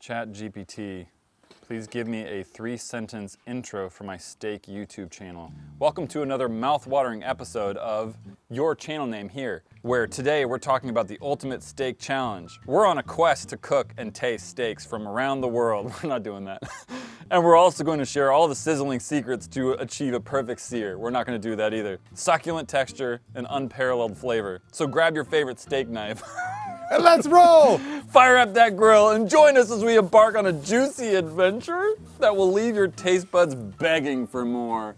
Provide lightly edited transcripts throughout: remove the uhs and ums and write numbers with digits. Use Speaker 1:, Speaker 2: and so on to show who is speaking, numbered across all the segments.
Speaker 1: Chat GPT, please give me a 3-sentence intro for my steak YouTube channel. Welcome to another mouth-watering episode of Your Channel Name Here, where today we're talking about the ultimate steak challenge. We're on a quest to cook and taste steaks from around the world. We're not doing that. And we're also going to share all the sizzling secrets to achieve a perfect sear. We're not going to do that either. Succulent texture and unparalleled flavor. So grab your favorite steak knife.
Speaker 2: And let's roll!
Speaker 1: Fire up that grill and join us as we embark on a juicy adventure that will leave your taste buds begging for more.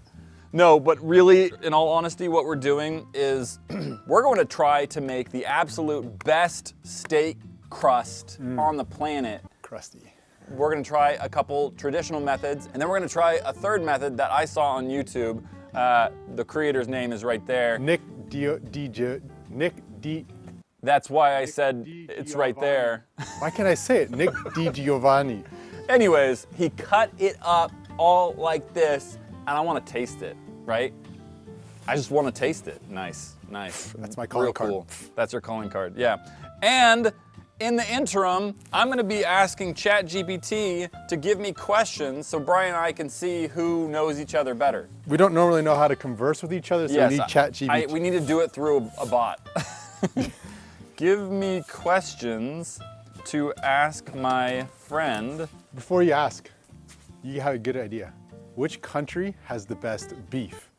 Speaker 1: No, but really, in all honesty, what we're doing is we're going to try to make the absolute best steak crust on the planet.
Speaker 2: Crusty.
Speaker 1: We're going to try a couple traditional methods, and then we're going to try a third method that I saw on YouTube. The creator's name is right there.
Speaker 2: Nick D.
Speaker 1: That's why I said it's right there.
Speaker 2: Why can't I say it? Nick Di Giovanni.
Speaker 1: Anyways, he cut it up all like this, and I want to taste it, right? I just want to taste it. Nice, nice.
Speaker 2: That's my calling card.
Speaker 1: Cool. That's your calling card, yeah. And in the interim, I'm going to be asking Chat GPT to give me questions so Bryan and I can see who knows each other better.
Speaker 2: We don't normally know how to converse with each other, so
Speaker 1: Yes,
Speaker 2: we need Chat GPT.
Speaker 1: we need to do it through a bot. Give me questions to ask my friend.
Speaker 2: Before you ask, you have a good idea. Which country has the best beef?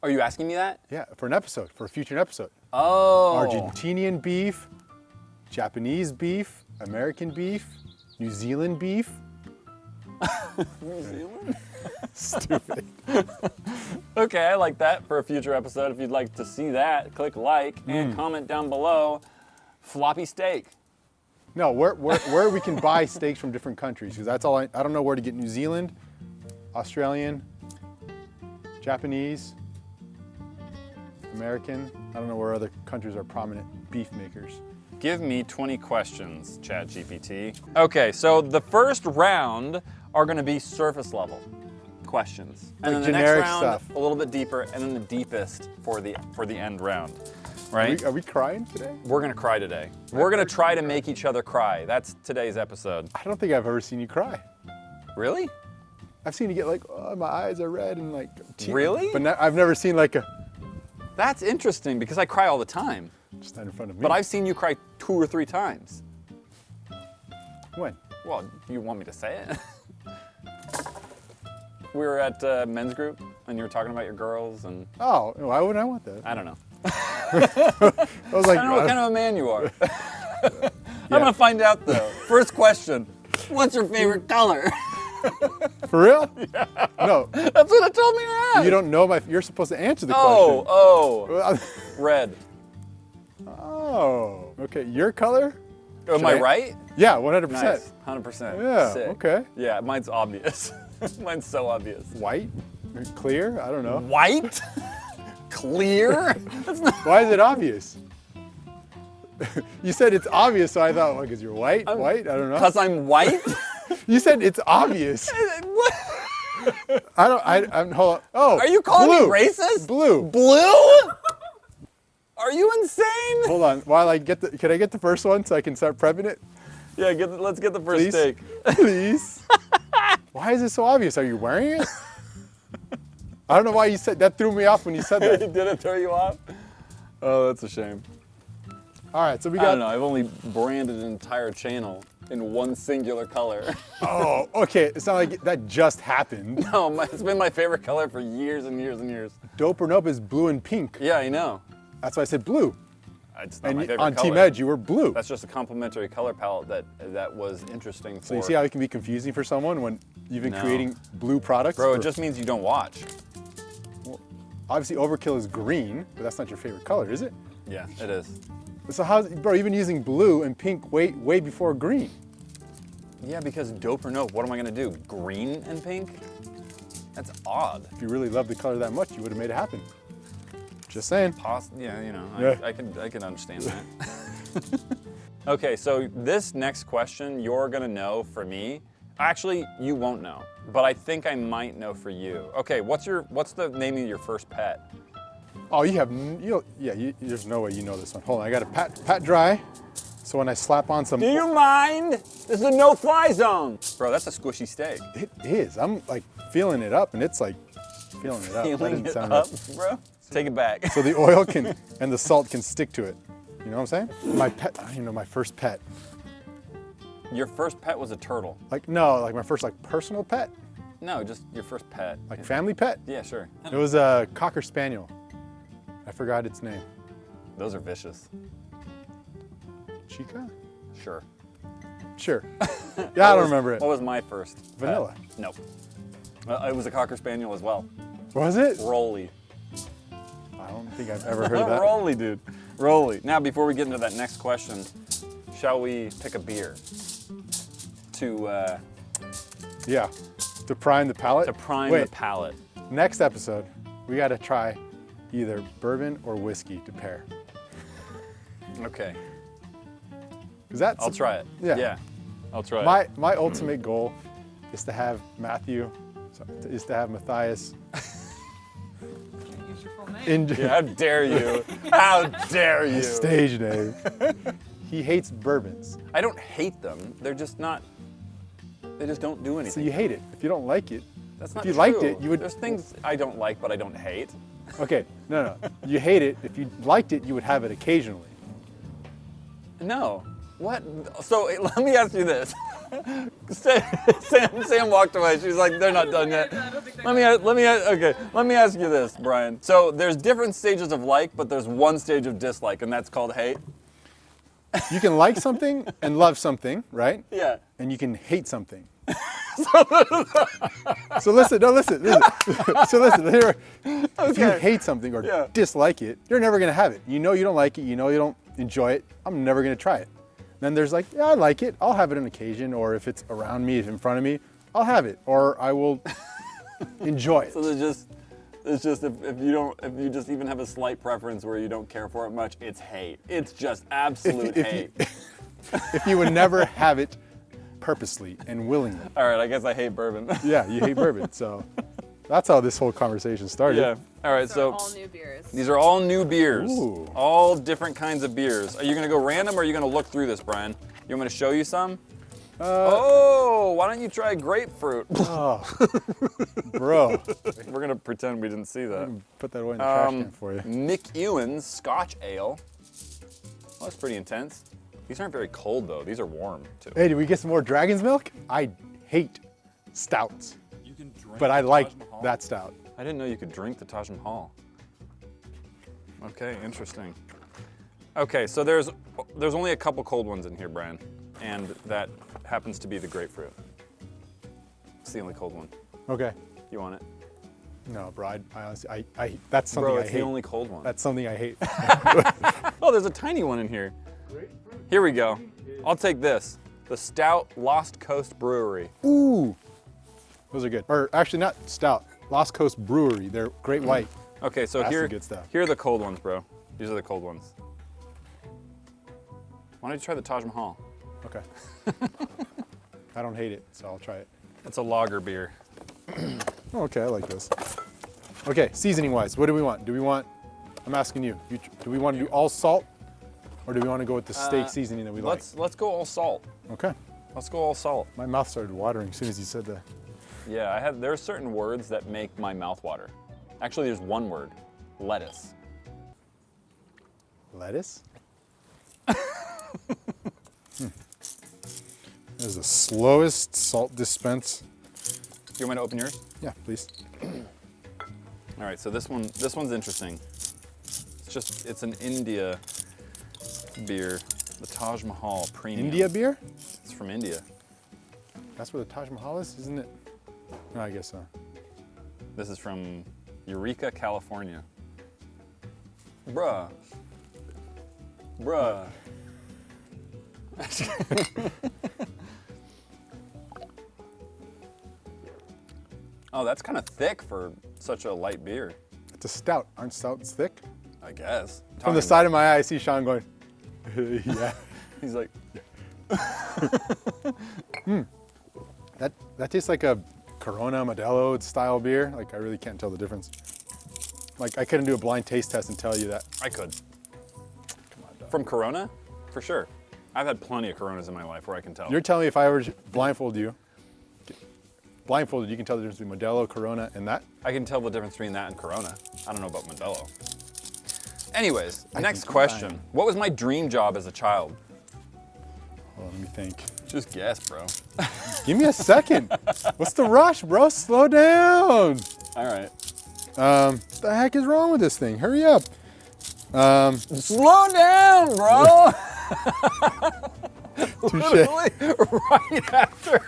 Speaker 1: Are you asking me that?
Speaker 2: Yeah, for an episode, for a future episode.
Speaker 1: Oh.
Speaker 2: Argentinian beef, Japanese beef, American beef, New Zealand beef.
Speaker 1: New Zealand?
Speaker 2: Stupid.
Speaker 1: Okay, I like that for a future episode. If you'd like to see that, click like and comment down below. Floppy steak.
Speaker 2: No, where we can buy steaks from different countries, because that's all I don't know where to get New Zealand, Australian, Japanese, American. I don't know where other countries are prominent beef makers.
Speaker 1: Give me 20 questions, Chat GPT. Okay, so the first round are going to be surface level questions, and
Speaker 2: Like
Speaker 1: then the next
Speaker 2: generic
Speaker 1: round
Speaker 2: stuff.
Speaker 1: a little bit deeper, and then the deepest for the end round. Right?
Speaker 2: Are we crying today?
Speaker 1: We're going to cry today. We're going to try to make each other cry. That's today's episode.
Speaker 2: I don't think I've ever seen you cry.
Speaker 1: Really?
Speaker 2: I've seen you get like, oh, my eyes are red and like.
Speaker 1: Really?
Speaker 2: But I've never seen like a.
Speaker 1: That's interesting because I cry all the time.
Speaker 2: Just not in front of me.
Speaker 1: But I've seen you cry 2 or 3 times.
Speaker 2: When?
Speaker 1: Well, you want me to say it? We were at men's group and you were talking about your girls and
Speaker 2: Oh, why would I want that?
Speaker 1: I don't know.
Speaker 2: I was like,
Speaker 1: I don't know what kind of a man you are. I'm gonna find out though. First question, what's your favorite color?
Speaker 2: for real? Yeah. No,
Speaker 1: That's what it told me to ask.
Speaker 2: you don't know you're supposed to answer the
Speaker 1: Oh,
Speaker 2: question.
Speaker 1: red.
Speaker 2: Oh, okay. Your color?
Speaker 1: Am I right?
Speaker 2: Yeah, 100%.
Speaker 1: Nice, 100%.
Speaker 2: Yeah,
Speaker 1: Sick.
Speaker 2: okay.
Speaker 1: Yeah, mine's obvious. Mine's so obvious.
Speaker 2: White? Clear? I don't know.
Speaker 1: White? Clear? That's not.
Speaker 2: Why is it obvious? You said it's obvious, so I thought, because you're white? White? I don't know.
Speaker 1: Because I'm white?
Speaker 2: You said it's obvious.
Speaker 1: What?
Speaker 2: I'm hold on. Oh,
Speaker 1: Are you calling
Speaker 2: blue.
Speaker 1: me racist?
Speaker 2: Blue.
Speaker 1: Blue? Are you insane?
Speaker 2: Hold on. While I get can I get the first one so I can start prepping it?
Speaker 1: Yeah, let's get the first
Speaker 2: Please?
Speaker 1: steak.
Speaker 2: Please. Why is it so obvious? Are you wearing it? I don't know why you said that. Threw me off when you said that.
Speaker 1: Did it throw you off? Oh, that's a shame.
Speaker 2: All right, so we
Speaker 1: I
Speaker 2: got.
Speaker 1: don't know. I've only branded an entire channel in one singular color.
Speaker 2: Oh, okay. It's not like that just happened.
Speaker 1: No, it's been my favorite color for years and years and years.
Speaker 2: Dope or Nope is blue and pink.
Speaker 1: Yeah, I know.
Speaker 2: That's why I said blue.
Speaker 1: It's not
Speaker 2: And
Speaker 1: my favorite
Speaker 2: on
Speaker 1: color.
Speaker 2: Team Edge, you were blue.
Speaker 1: That's just a complementary color palette that was interesting for.
Speaker 2: So you see how it can be confusing for someone when you've been
Speaker 1: No.
Speaker 2: creating blue products?
Speaker 1: Bro, it
Speaker 2: for-
Speaker 1: just means you don't watch.
Speaker 2: Obviously, Overkill is green, but that's not your favorite color, is it?
Speaker 1: Yeah, it is.
Speaker 2: So how, bro? You've been using blue and pink way before green.
Speaker 1: Yeah, because Dope or Nope, what am I gonna do? Green and pink? That's odd.
Speaker 2: If you really loved the color that much, you would have made it happen. Just saying.
Speaker 1: Yeah, you know,
Speaker 2: Yeah.
Speaker 1: I can understand that. Okay, so this next question you're gonna know for me. Actually, you won't know, but I think I might know for you. Okay, what's the name of your first pet?
Speaker 2: Oh, there's no way you know this one. Hold on, I got to pat dry. So when I slap on some,
Speaker 1: Do you mind? This is a no-fly zone. Bro, that's a squishy steak.
Speaker 2: it is. I'm like feeling it up, and it's like feeling it up. That
Speaker 1: Feeling
Speaker 2: didn't
Speaker 1: it
Speaker 2: sound
Speaker 1: up,
Speaker 2: right.
Speaker 1: bro. Take it back.
Speaker 2: So the oil can and the salt can stick to it. You know what I'm saying? My pet, you know, my first pet.
Speaker 1: Your first pet was a turtle.
Speaker 2: Like no, like my first like personal pet,
Speaker 1: No, just your first pet.
Speaker 2: like family pet.
Speaker 1: Yeah, sure.
Speaker 2: It was a Cocker Spaniel. I forgot its name.
Speaker 1: Those are vicious.
Speaker 2: Chica?
Speaker 1: Sure.
Speaker 2: Sure. Yeah, I don't remember it.
Speaker 1: What was my first?
Speaker 2: Vanilla.
Speaker 1: Nope. It was a Cocker Spaniel as well.
Speaker 2: Was it?
Speaker 1: Rolly.
Speaker 2: I don't think I've ever heard of that.
Speaker 1: Rolly, dude. Rolly. Now, before we get into that next question, shall we pick a beer to
Speaker 2: Yeah. To prime the palate?
Speaker 1: prime
Speaker 2: Wait,
Speaker 1: the palate?
Speaker 2: next episode, we got to try either bourbon or whiskey to pair.
Speaker 1: Okay.
Speaker 2: Is that
Speaker 1: I'll try it.
Speaker 2: Yeah.
Speaker 1: Yeah. I'll try it.
Speaker 2: my ultimate goal is to have is to have Matthias
Speaker 3: Use your full name.
Speaker 2: in
Speaker 1: Yeah, how dare you? How dare you?
Speaker 2: stage name. He hates bourbons.
Speaker 1: I don't hate them. They're just not. They just don't do
Speaker 2: So
Speaker 1: anything.
Speaker 2: you hate it. If you don't like it,
Speaker 1: That's not
Speaker 2: if you
Speaker 1: true.
Speaker 2: liked it, you would.
Speaker 1: There's things I don't like, but I don't hate.
Speaker 2: Okay, no. You hate it. If you liked it, you would have it occasionally.
Speaker 1: No. What? So let me ask you this. Sam walked away. She's like, they're not done yet. Let me ask you this, Brian. So there's different stages of like, but there's one stage of dislike, and that's called hate.
Speaker 2: You can like something and love something, right?
Speaker 1: Yeah.
Speaker 2: And you can hate something. So listen. So listen. Here, if you
Speaker 1: Okay.
Speaker 2: hate something or
Speaker 1: Yeah.
Speaker 2: dislike it, you're never gonna have it. You know you don't like it. You know you don't enjoy it. I'm never gonna try it. Then there's like, yeah, I like it. I'll have it on occasion, or if it's around me, if in front of me, I'll have it, or I will enjoy it.
Speaker 1: So it's just if you just even have a slight preference where you don't care for it much, it's hate. It's just absolute hate.
Speaker 2: If you would never have it purposely and willingly.
Speaker 1: All right, I guess I hate bourbon.
Speaker 2: Yeah, you hate bourbon. So that's how this whole conversation started.
Speaker 1: Yeah. All right,
Speaker 3: So
Speaker 1: so
Speaker 3: all new beers.
Speaker 1: these are all new beers.
Speaker 2: Ooh.
Speaker 1: All different kinds of beers. Are you gonna go random or are you gonna look through this, Brian? You want me to show you some? Why don't you try grapefruit?
Speaker 2: Oh, bro.
Speaker 1: We're gonna pretend we didn't see that.
Speaker 2: Put that away in the trash can for you.
Speaker 1: Nick Ewan's Scotch Ale. Well, that's pretty intense. These aren't very cold though. These are warm too.
Speaker 2: Hey, did we get some more dragon's milk? I hate stouts,
Speaker 1: You can drink
Speaker 2: but I
Speaker 1: the
Speaker 2: like
Speaker 1: Taj Mahal?
Speaker 2: that stout.
Speaker 1: I didn't know you could drink the Taj Mahal. Okay, interesting. Okay, so there's only a couple cold ones in here, Brian, and that happens to be the grapefruit. It's the only cold one.
Speaker 2: Okay.
Speaker 1: You want it?
Speaker 2: No, bro. I honestly, that's something
Speaker 1: Bro,
Speaker 2: I
Speaker 1: it's
Speaker 2: hate.
Speaker 1: the only cold one.
Speaker 2: That's something I hate.
Speaker 1: Oh, there's a tiny one in here. Here we go. I'll take this. The Stout Lost Coast Brewery.
Speaker 2: Ooh, those are good. Or actually, not stout. Lost Coast Brewery. They're great white.
Speaker 1: Okay, so
Speaker 2: That's
Speaker 1: here,
Speaker 2: the good stuff.
Speaker 1: here are the cold ones, bro. These are the cold ones. Why don't you try the Taj Mahal?
Speaker 2: Okay. I don't hate it, so I'll try it.
Speaker 1: It's a lager beer.
Speaker 2: Oh, okay, I like this. Okay, seasoning wise, what do we want? I'm asking you, do we want to do all salt, or do we want to go with the steak seasoning that we like?
Speaker 1: Let's go all salt.
Speaker 2: Okay.
Speaker 1: Let's go all salt.
Speaker 2: My mouth started watering as soon as you said that.
Speaker 1: Yeah, there are certain words that make my mouth water. Actually, there's one word, lettuce.
Speaker 2: Lettuce? This is the slowest salt dispense.
Speaker 1: You want me to open yours?
Speaker 2: Yeah, please.
Speaker 1: All right, so this one's interesting. It's an India beer, the Taj Mahal Premium.
Speaker 2: India beer?
Speaker 1: It's from India.
Speaker 2: That's where the Taj Mahal is, isn't it? No, I guess so.
Speaker 1: This is from Eureka, California. Bruh. Oh, that's kind of thick for such a light beer,
Speaker 2: It's a stout. Aren't stouts thick?
Speaker 1: I guess.
Speaker 2: From the side of my eye, I see Sean going, yeah.
Speaker 1: He's like,
Speaker 2: That tastes like a Corona Modelo style beer. Like, I really can't tell the difference. Like, I couldn't do a blind taste test and tell you that.
Speaker 1: I could.
Speaker 2: Come on, dog.
Speaker 1: From Corona? For sure. I've had plenty of Coronas in my life where I can tell.
Speaker 2: You're telling me if I were to blindfold you, blindfolded, you can tell the difference between Modelo, Corona, and that?
Speaker 1: I can tell the difference between that and Corona. I don't know about Modelo. Anyways, next
Speaker 2: think
Speaker 1: question.
Speaker 2: fine.
Speaker 1: What was my dream job as a child?
Speaker 2: Hold on, let me think.
Speaker 1: Just guess, bro.
Speaker 2: Give me a second. What's the rush, bro? Slow down.
Speaker 1: All right.
Speaker 2: The heck is wrong with this thing? Hurry up.
Speaker 1: Slow down, bro.
Speaker 2: Touche.
Speaker 1: Right after.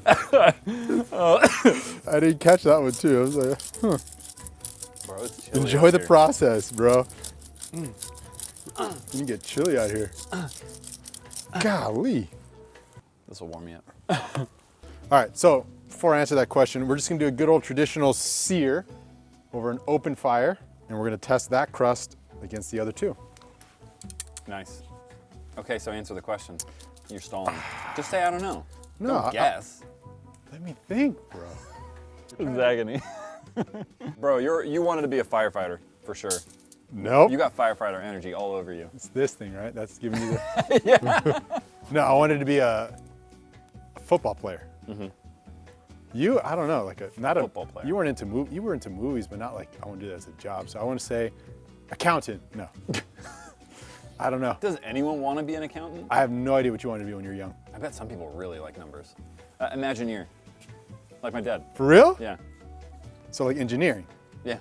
Speaker 2: I didn't catch that one too. I was like, huh.
Speaker 1: Bro, it's chilly
Speaker 2: Enjoy
Speaker 1: out
Speaker 2: the
Speaker 1: here.
Speaker 2: process, bro. You can get chilly out here. Golly.
Speaker 1: This will warm me up.
Speaker 2: All right, so before I answer that question, we're just gonna do a good old traditional sear over an open fire, and we're gonna test that crust against the other two.
Speaker 1: Nice. Okay, so answer the question. You're stalling. Just say I don't know.
Speaker 2: No,
Speaker 1: Don't guess.
Speaker 2: Let me think, bro.
Speaker 1: This is agony. Bro, you wanted to be a firefighter for sure.
Speaker 2: Nope.
Speaker 1: You got firefighter energy all over you.
Speaker 2: It's this thing, right? That's giving you the. No, I wanted to be a football player.
Speaker 1: Mm-hmm.
Speaker 2: You, I don't know, like not a
Speaker 1: Football player.
Speaker 2: You weren't into you were into movies, but not like I want to do that as a job. So I want to say, accountant. No, I don't know.
Speaker 1: Does anyone want to be an accountant?
Speaker 2: I have no idea what you want to be when you're young.
Speaker 1: I bet some people really like numbers. Imagineer, like my dad.
Speaker 2: For real?
Speaker 1: Yeah,
Speaker 2: So like engineering.
Speaker 1: yeah.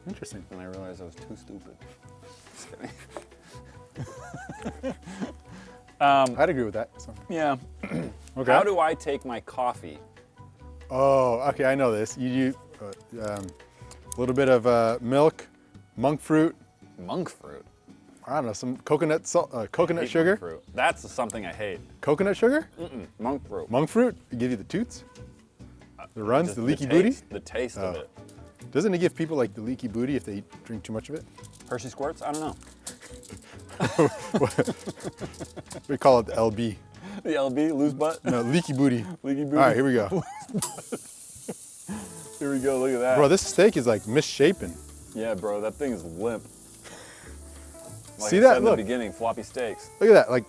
Speaker 2: Interesting.
Speaker 1: And I realized I was too stupid. Just kidding.
Speaker 2: I'd agree with that. So.
Speaker 1: Yeah.
Speaker 2: Okay.
Speaker 1: How do I take my coffee?
Speaker 2: Oh, okay, I know this. You do a little bit of milk, monk fruit.
Speaker 1: Monk fruit.
Speaker 2: I don't know, some coconut salt, coconut
Speaker 1: Hate
Speaker 2: sugar.
Speaker 1: Monk fruit. That's something I hate.
Speaker 2: Coconut sugar?
Speaker 1: Monk fruit.
Speaker 2: Monk fruit? It give you the toots? The runs,
Speaker 1: Just
Speaker 2: the leaky booty?
Speaker 1: taste, the taste of it.
Speaker 2: Doesn't it give people like the leaky booty if they drink too much of it?
Speaker 1: Hershey squirts? I don't know.
Speaker 2: We call it the LB.
Speaker 1: The LB, loose butt?
Speaker 2: No, leaky booty.
Speaker 1: Leaky booty.
Speaker 2: All right, here we go.
Speaker 1: Here we go, look at that.
Speaker 2: Bro, this steak is like misshapen.
Speaker 1: Yeah, bro, that thing is limp. Like
Speaker 2: See
Speaker 1: I
Speaker 2: that?
Speaker 1: said in
Speaker 2: Look.
Speaker 1: the beginning, floppy steaks.
Speaker 2: Look at that. Like,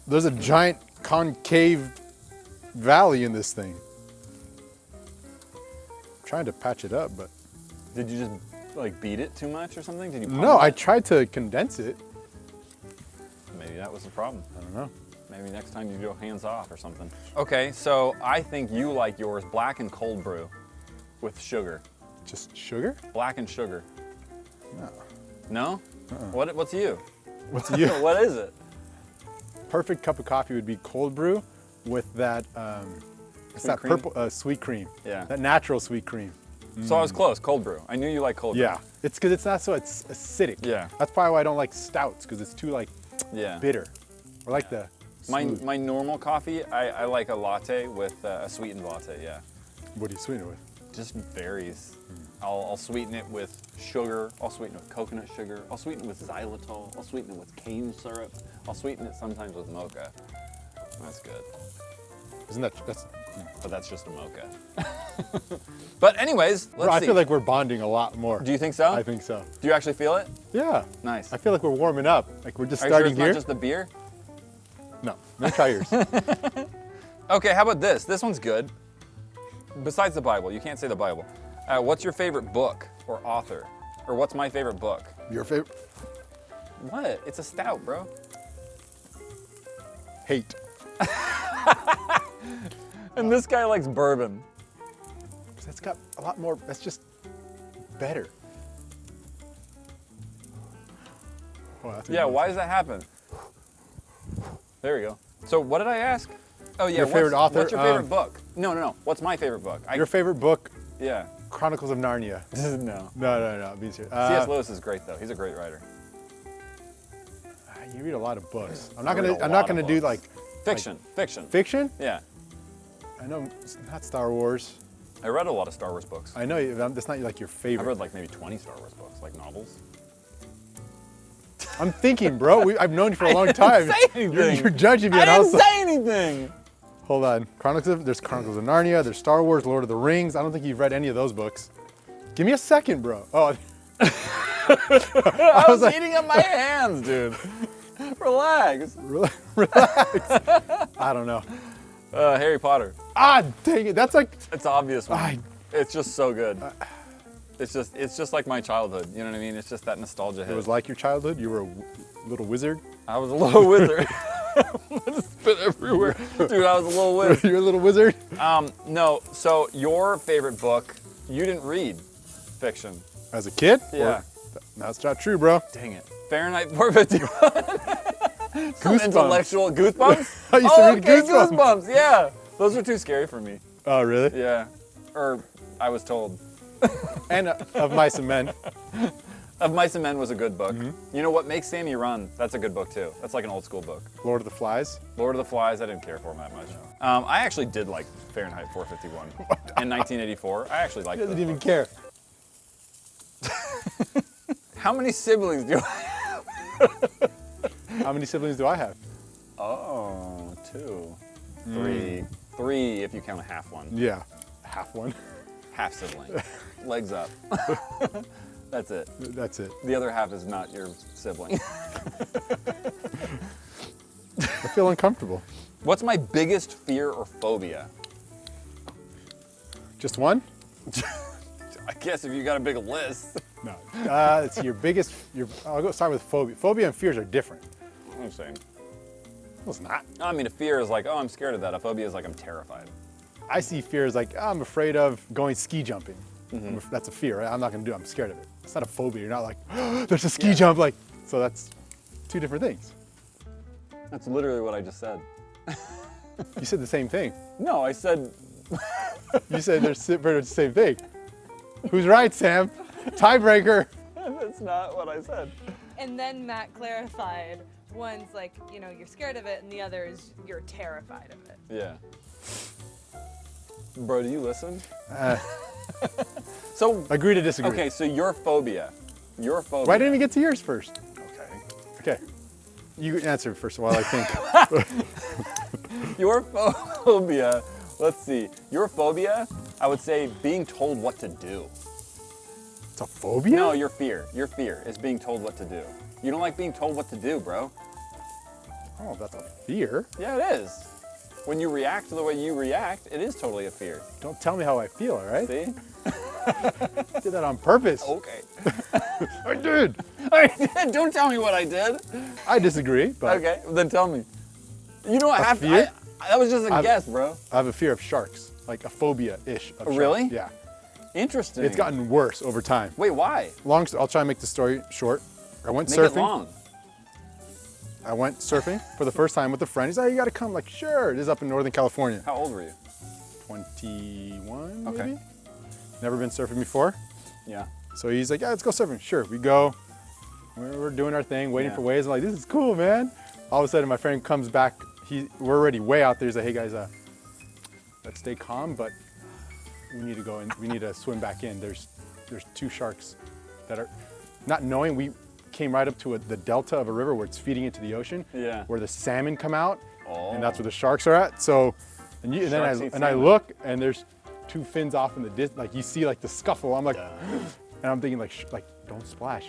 Speaker 2: there's a giant concave valley in this thing. I'm trying to patch it up, but
Speaker 1: Did you just like beat it too much or something? Did you?
Speaker 2: no, I tried to condense it.
Speaker 1: Maybe that was the problem.
Speaker 2: I don't know.
Speaker 1: Maybe next time you go hands off or something. Okay, so I think you like yours black and cold brew with sugar.
Speaker 2: Just sugar?
Speaker 1: Black and sugar.
Speaker 2: No.
Speaker 1: No? What's you?
Speaker 2: What's you?
Speaker 1: What is it?
Speaker 2: Perfect cup of coffee would be cold brew with that. It's
Speaker 1: Sweet
Speaker 2: that
Speaker 1: cream?
Speaker 2: purple sweet cream.
Speaker 1: Yeah.
Speaker 2: That natural sweet cream.
Speaker 1: So I was close. Cold brew. I knew you like cold brew.
Speaker 2: Yeah. It's because it's not so it's acidic.
Speaker 1: Yeah.
Speaker 2: That's probably why I don't like stouts because it's too like
Speaker 1: Yeah.
Speaker 2: bitter. Or like the smooth.
Speaker 1: My normal coffee, I like a latte with a sweetened latte. Yeah.
Speaker 2: What do you sweeten it with?
Speaker 1: Just varies. I'll sweeten it with sugar. I'll sweeten it with coconut sugar. I'll sweeten it with xylitol. I'll sweeten it with cane syrup. I'll sweeten it sometimes with mocha. That's good.
Speaker 2: Isn't that's
Speaker 1: But that's just a mocha. But anyways, let's
Speaker 2: Bro, I
Speaker 1: see.
Speaker 2: feel like we're bonding a lot more.
Speaker 1: Do you think so?
Speaker 2: I think so.
Speaker 1: Do you actually feel it?
Speaker 2: Yeah.
Speaker 1: Nice.
Speaker 2: I feel like we're warming up. Like we're just
Speaker 1: Are you sure
Speaker 2: starting
Speaker 1: it's
Speaker 2: here.
Speaker 1: not just the beer?
Speaker 2: No. No, try yours.
Speaker 1: Okay, how about this? This one's good. Besides the Bible, you can't say the Bible. What's your favorite book or author? Or what's my favorite book?
Speaker 2: Your favorite?
Speaker 1: What? It's a stout, bro.
Speaker 2: Hate.
Speaker 1: And this guy likes bourbon.
Speaker 2: Because that's got a lot more. That's just better. Oh, that's
Speaker 1: Yeah, why does that happen? There we go. So what did I ask? Oh yeah,
Speaker 2: Your favorite author?
Speaker 1: What's your favorite book? No. What's my favorite book?
Speaker 2: Your favorite book?
Speaker 1: Yeah.
Speaker 2: Chronicles of Narnia.
Speaker 1: No.
Speaker 2: No. Be serious.
Speaker 1: C.S. Lewis is great though. He's a great writer.
Speaker 2: You read a lot of books. I'm
Speaker 1: I
Speaker 2: not
Speaker 1: read
Speaker 2: gonna.
Speaker 1: a
Speaker 2: I'm
Speaker 1: lot
Speaker 2: not
Speaker 1: of
Speaker 2: gonna do
Speaker 1: books.
Speaker 2: like
Speaker 1: Fiction.
Speaker 2: fiction.
Speaker 1: Yeah.
Speaker 2: I know it's not Star Wars.
Speaker 1: I read a lot of Star Wars books.
Speaker 2: I know that's not like your
Speaker 1: I
Speaker 2: favorite.
Speaker 1: read like maybe 20 Star Wars books, like novels.
Speaker 2: I'm thinking, bro. I've known you for a long time.
Speaker 1: say anything.
Speaker 2: You're judging me.
Speaker 1: I
Speaker 2: on
Speaker 1: didn't
Speaker 2: also.
Speaker 1: say anything.
Speaker 2: Hold on. There's Chronicles of Narnia. There's Star Wars, Lord of the Rings. I don't think you've read any of those books. Give me a second, bro. Oh.
Speaker 1: I was eating up my hands, dude. Relax.
Speaker 2: Relax. I don't know.
Speaker 1: Harry Potter.
Speaker 2: Ah, dang it. That's like,
Speaker 1: It's an obvious one. It's just so good. It's just like my childhood. You know what I mean? It's just that nostalgia hit.
Speaker 2: it was like your childhood. You were a little wizard.
Speaker 1: I was a little wizard. Spit everywhere. Dude, I was a little wizard.
Speaker 2: You're a little wizard?
Speaker 1: No, so your favorite book, you didn't read fiction.
Speaker 2: As a kid?
Speaker 1: Yeah.
Speaker 2: Or, that's not true, bro.
Speaker 1: Dang it. Fahrenheit 451. Some
Speaker 2: Goosebumps.
Speaker 1: intellectual goosebumps?
Speaker 2: I used to read Goosebumps.
Speaker 1: Goosebumps, yeah. Those are too scary for me.
Speaker 2: Oh, really?
Speaker 1: Yeah. Or I was told.
Speaker 2: And Of Mice and Men.
Speaker 1: Of Mice and Men was a good book. You know what makes Sammy run? That's a good book too. That's like an old school book.
Speaker 2: Lord of the Flies.
Speaker 1: Lord of the Flies, I didn't care for him that much. I actually did like Fahrenheit 451 in 1984. I actually liked
Speaker 2: He
Speaker 1: it.
Speaker 2: doesn't even care.
Speaker 1: How many siblings do I have?
Speaker 2: How many siblings do I have?
Speaker 1: Oh, 2, 3. 3 if you count a half one.
Speaker 2: Yeah. Half one.
Speaker 1: Half sibling. Legs up. That's it.
Speaker 2: That's it.
Speaker 1: The other half is not your sibling.
Speaker 2: I feel uncomfortable.
Speaker 1: What's my biggest fear or phobia?
Speaker 2: Just one?
Speaker 1: I guess if you got a big list.
Speaker 2: No. It's your biggest. I'll go start with phobia. Phobia and fears are different.
Speaker 1: I'm saying.
Speaker 2: Well, it's not.
Speaker 1: I mean, a fear is like, oh, I'm scared of that. A phobia is like, I'm terrified.
Speaker 2: I see fear as like, I'm afraid of going ski jumping. That's a fear, right? I'm not gonna do it. I'm scared of it. It's not a phobia. You're not like, there's a ski jump. Like, so that's two different things.
Speaker 1: That's literally what I just said.
Speaker 2: You said the same thing.
Speaker 1: No, I said.
Speaker 2: You said they're the same thing. Who's right, Sam? Tiebreaker.
Speaker 1: That's not what I said.
Speaker 3: And then Matt clarified, one's like, you're scared of it, and the other is you're terrified of it.
Speaker 1: Yeah. Bro, do you listen? So.
Speaker 2: Agree to disagree.
Speaker 1: Okay, so your phobia. Your phobia.
Speaker 2: Why didn't we get to yours first?
Speaker 1: Okay.
Speaker 2: Okay. You answer first while I think.
Speaker 1: Your phobia. Let's see. Your phobia, I would say being told what to do.
Speaker 2: It's a phobia?
Speaker 1: No, your fear. Your fear is being told what to do. You don't like being told what to do, bro.
Speaker 2: Oh, that's a fear.
Speaker 1: Yeah, it is. When you react the way you react, it is totally a fear.
Speaker 2: Don't tell me how I feel, all right?
Speaker 1: See?
Speaker 2: I did that on purpose.
Speaker 1: Okay.
Speaker 2: I did.
Speaker 1: Don't tell me what I did.
Speaker 2: I disagree, but
Speaker 1: Okay, then tell me. You don't have
Speaker 2: fear?
Speaker 1: to. That was just a guess, bro.
Speaker 2: I have a fear of sharks, like a phobia-ish of sharks.
Speaker 1: Really?
Speaker 2: Yeah.
Speaker 1: Interesting.
Speaker 2: It's gotten worse over time.
Speaker 1: Wait, why?
Speaker 2: I'll try and make the story short. I went
Speaker 1: Make
Speaker 2: surfing.
Speaker 1: it long.
Speaker 2: I went surfing for the first time with a friend. He's like, you gotta come. Like, sure. This is up in Northern California.
Speaker 1: How old were you?
Speaker 2: 21,
Speaker 1: Okay.
Speaker 2: maybe? Never been surfing before.
Speaker 1: Yeah.
Speaker 2: So he's like, yeah, let's go surfing. Sure, we go. We're doing our thing, waiting
Speaker 1: Yeah.
Speaker 2: for waves. I'm like, this is cool, man. All of a sudden, my friend comes back. We're already way out there. He's like, hey guys, let's stay calm, but we need to go and we need to swim back in. There's 2 sharks that are, not knowing, we came right up to the delta of a river where it's feeding into the ocean.
Speaker 1: Yeah.
Speaker 2: Where the salmon come out,
Speaker 1: Oh.
Speaker 2: and that's where the sharks are at. So, and then
Speaker 1: Sharks eat
Speaker 2: I
Speaker 1: salmon.
Speaker 2: look, and there's 2 fins off in the distance. Like you see, like the scuffle. I'm like, and I'm thinking like don't splash.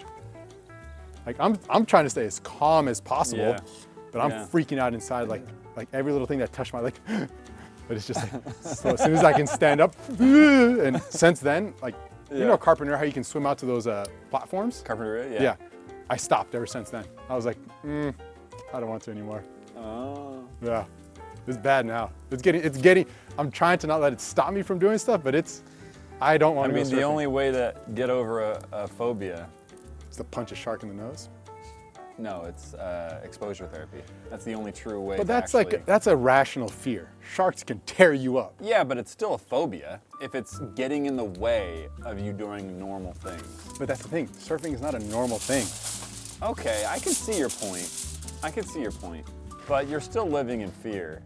Speaker 2: Like I'm trying to stay as calm as possible,
Speaker 1: Yeah.
Speaker 2: but I'm
Speaker 1: Yeah.
Speaker 2: freaking out inside. Like every little thing that touched my leg. But it's just like, so as soon as I can stand up, and since then, like you know, Carpenter, how you can swim out to those platforms.
Speaker 1: Carpenter, yeah.
Speaker 2: Yeah. I stopped ever since then. I was like, I don't want to anymore.
Speaker 1: Oh.
Speaker 2: Yeah, it's bad now. It's getting. I'm trying to not let it stop me from doing stuff, but I don't want
Speaker 1: I
Speaker 2: to
Speaker 1: mean,
Speaker 2: go
Speaker 1: the
Speaker 2: surfing.
Speaker 1: only way to get over a phobia,
Speaker 2: It's to punch a shark in the nose.
Speaker 1: no, it's exposure therapy. That's the only true way.
Speaker 2: But
Speaker 1: to
Speaker 2: that's
Speaker 1: actually...
Speaker 2: that's a rational fear. Sharks can tear you up.
Speaker 1: Yeah, but it's still a phobia if it's getting in the way of you doing normal things.
Speaker 2: But that's the thing. Surfing is not a normal thing.
Speaker 1: Okay, I can see your point. But you're still living in fear.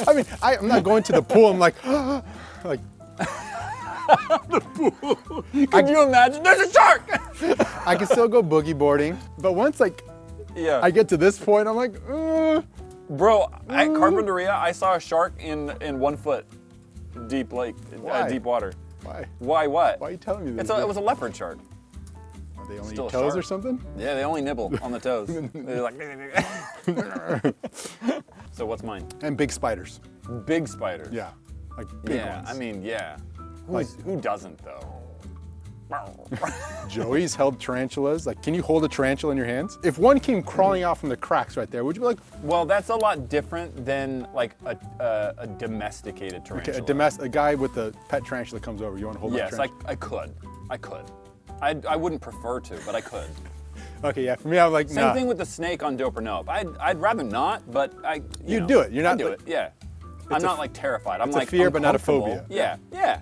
Speaker 2: I mean, I'm not going to the pool. I'm like, like.
Speaker 1: Could you imagine? There's a shark!
Speaker 2: I can still go boogie boarding, but once
Speaker 1: Yeah.
Speaker 2: I get to this point, I'm like,
Speaker 1: Bro, at Carpinteria, I saw a shark in 1 foot deep lake,
Speaker 2: Why?
Speaker 1: deep water.
Speaker 2: why?
Speaker 1: Why? What?
Speaker 2: Why are you telling me this?
Speaker 1: It was a leopard shark.
Speaker 2: They only
Speaker 1: Still
Speaker 2: eat toes
Speaker 1: sharp.
Speaker 2: or something?
Speaker 1: Yeah, they only nibble on the toes. They're like. So what's mine?
Speaker 2: And big spiders.
Speaker 1: Big spiders.
Speaker 2: Yeah, like big
Speaker 1: Yeah,
Speaker 2: ones.
Speaker 1: I mean, yeah.
Speaker 2: Like-
Speaker 1: Who doesn't though?
Speaker 2: Joey's held tarantulas. Like, can you hold a tarantula in your hands? If one came crawling out from the cracks right there, would you be like,
Speaker 1: Well, that's a lot different than like a domesticated tarantula.
Speaker 2: okay, a guy with a pet tarantula comes over, you want to hold my
Speaker 1: Yes,
Speaker 2: tarantula?
Speaker 1: I could. I wouldn't prefer to, but I could.
Speaker 2: Okay, yeah, for me, I'm like,
Speaker 1: Same
Speaker 2: nah.
Speaker 1: thing with the snake on Dope or Nope. I'd rather not, but you know,
Speaker 2: do it. You're not
Speaker 1: I do
Speaker 2: like-
Speaker 1: it. Yeah. I'm
Speaker 2: a-
Speaker 1: not like terrified. I'm
Speaker 2: it's a
Speaker 1: like
Speaker 2: fear, but not a
Speaker 1: uncomfortable.
Speaker 2: phobia.
Speaker 1: Yeah. Yeah.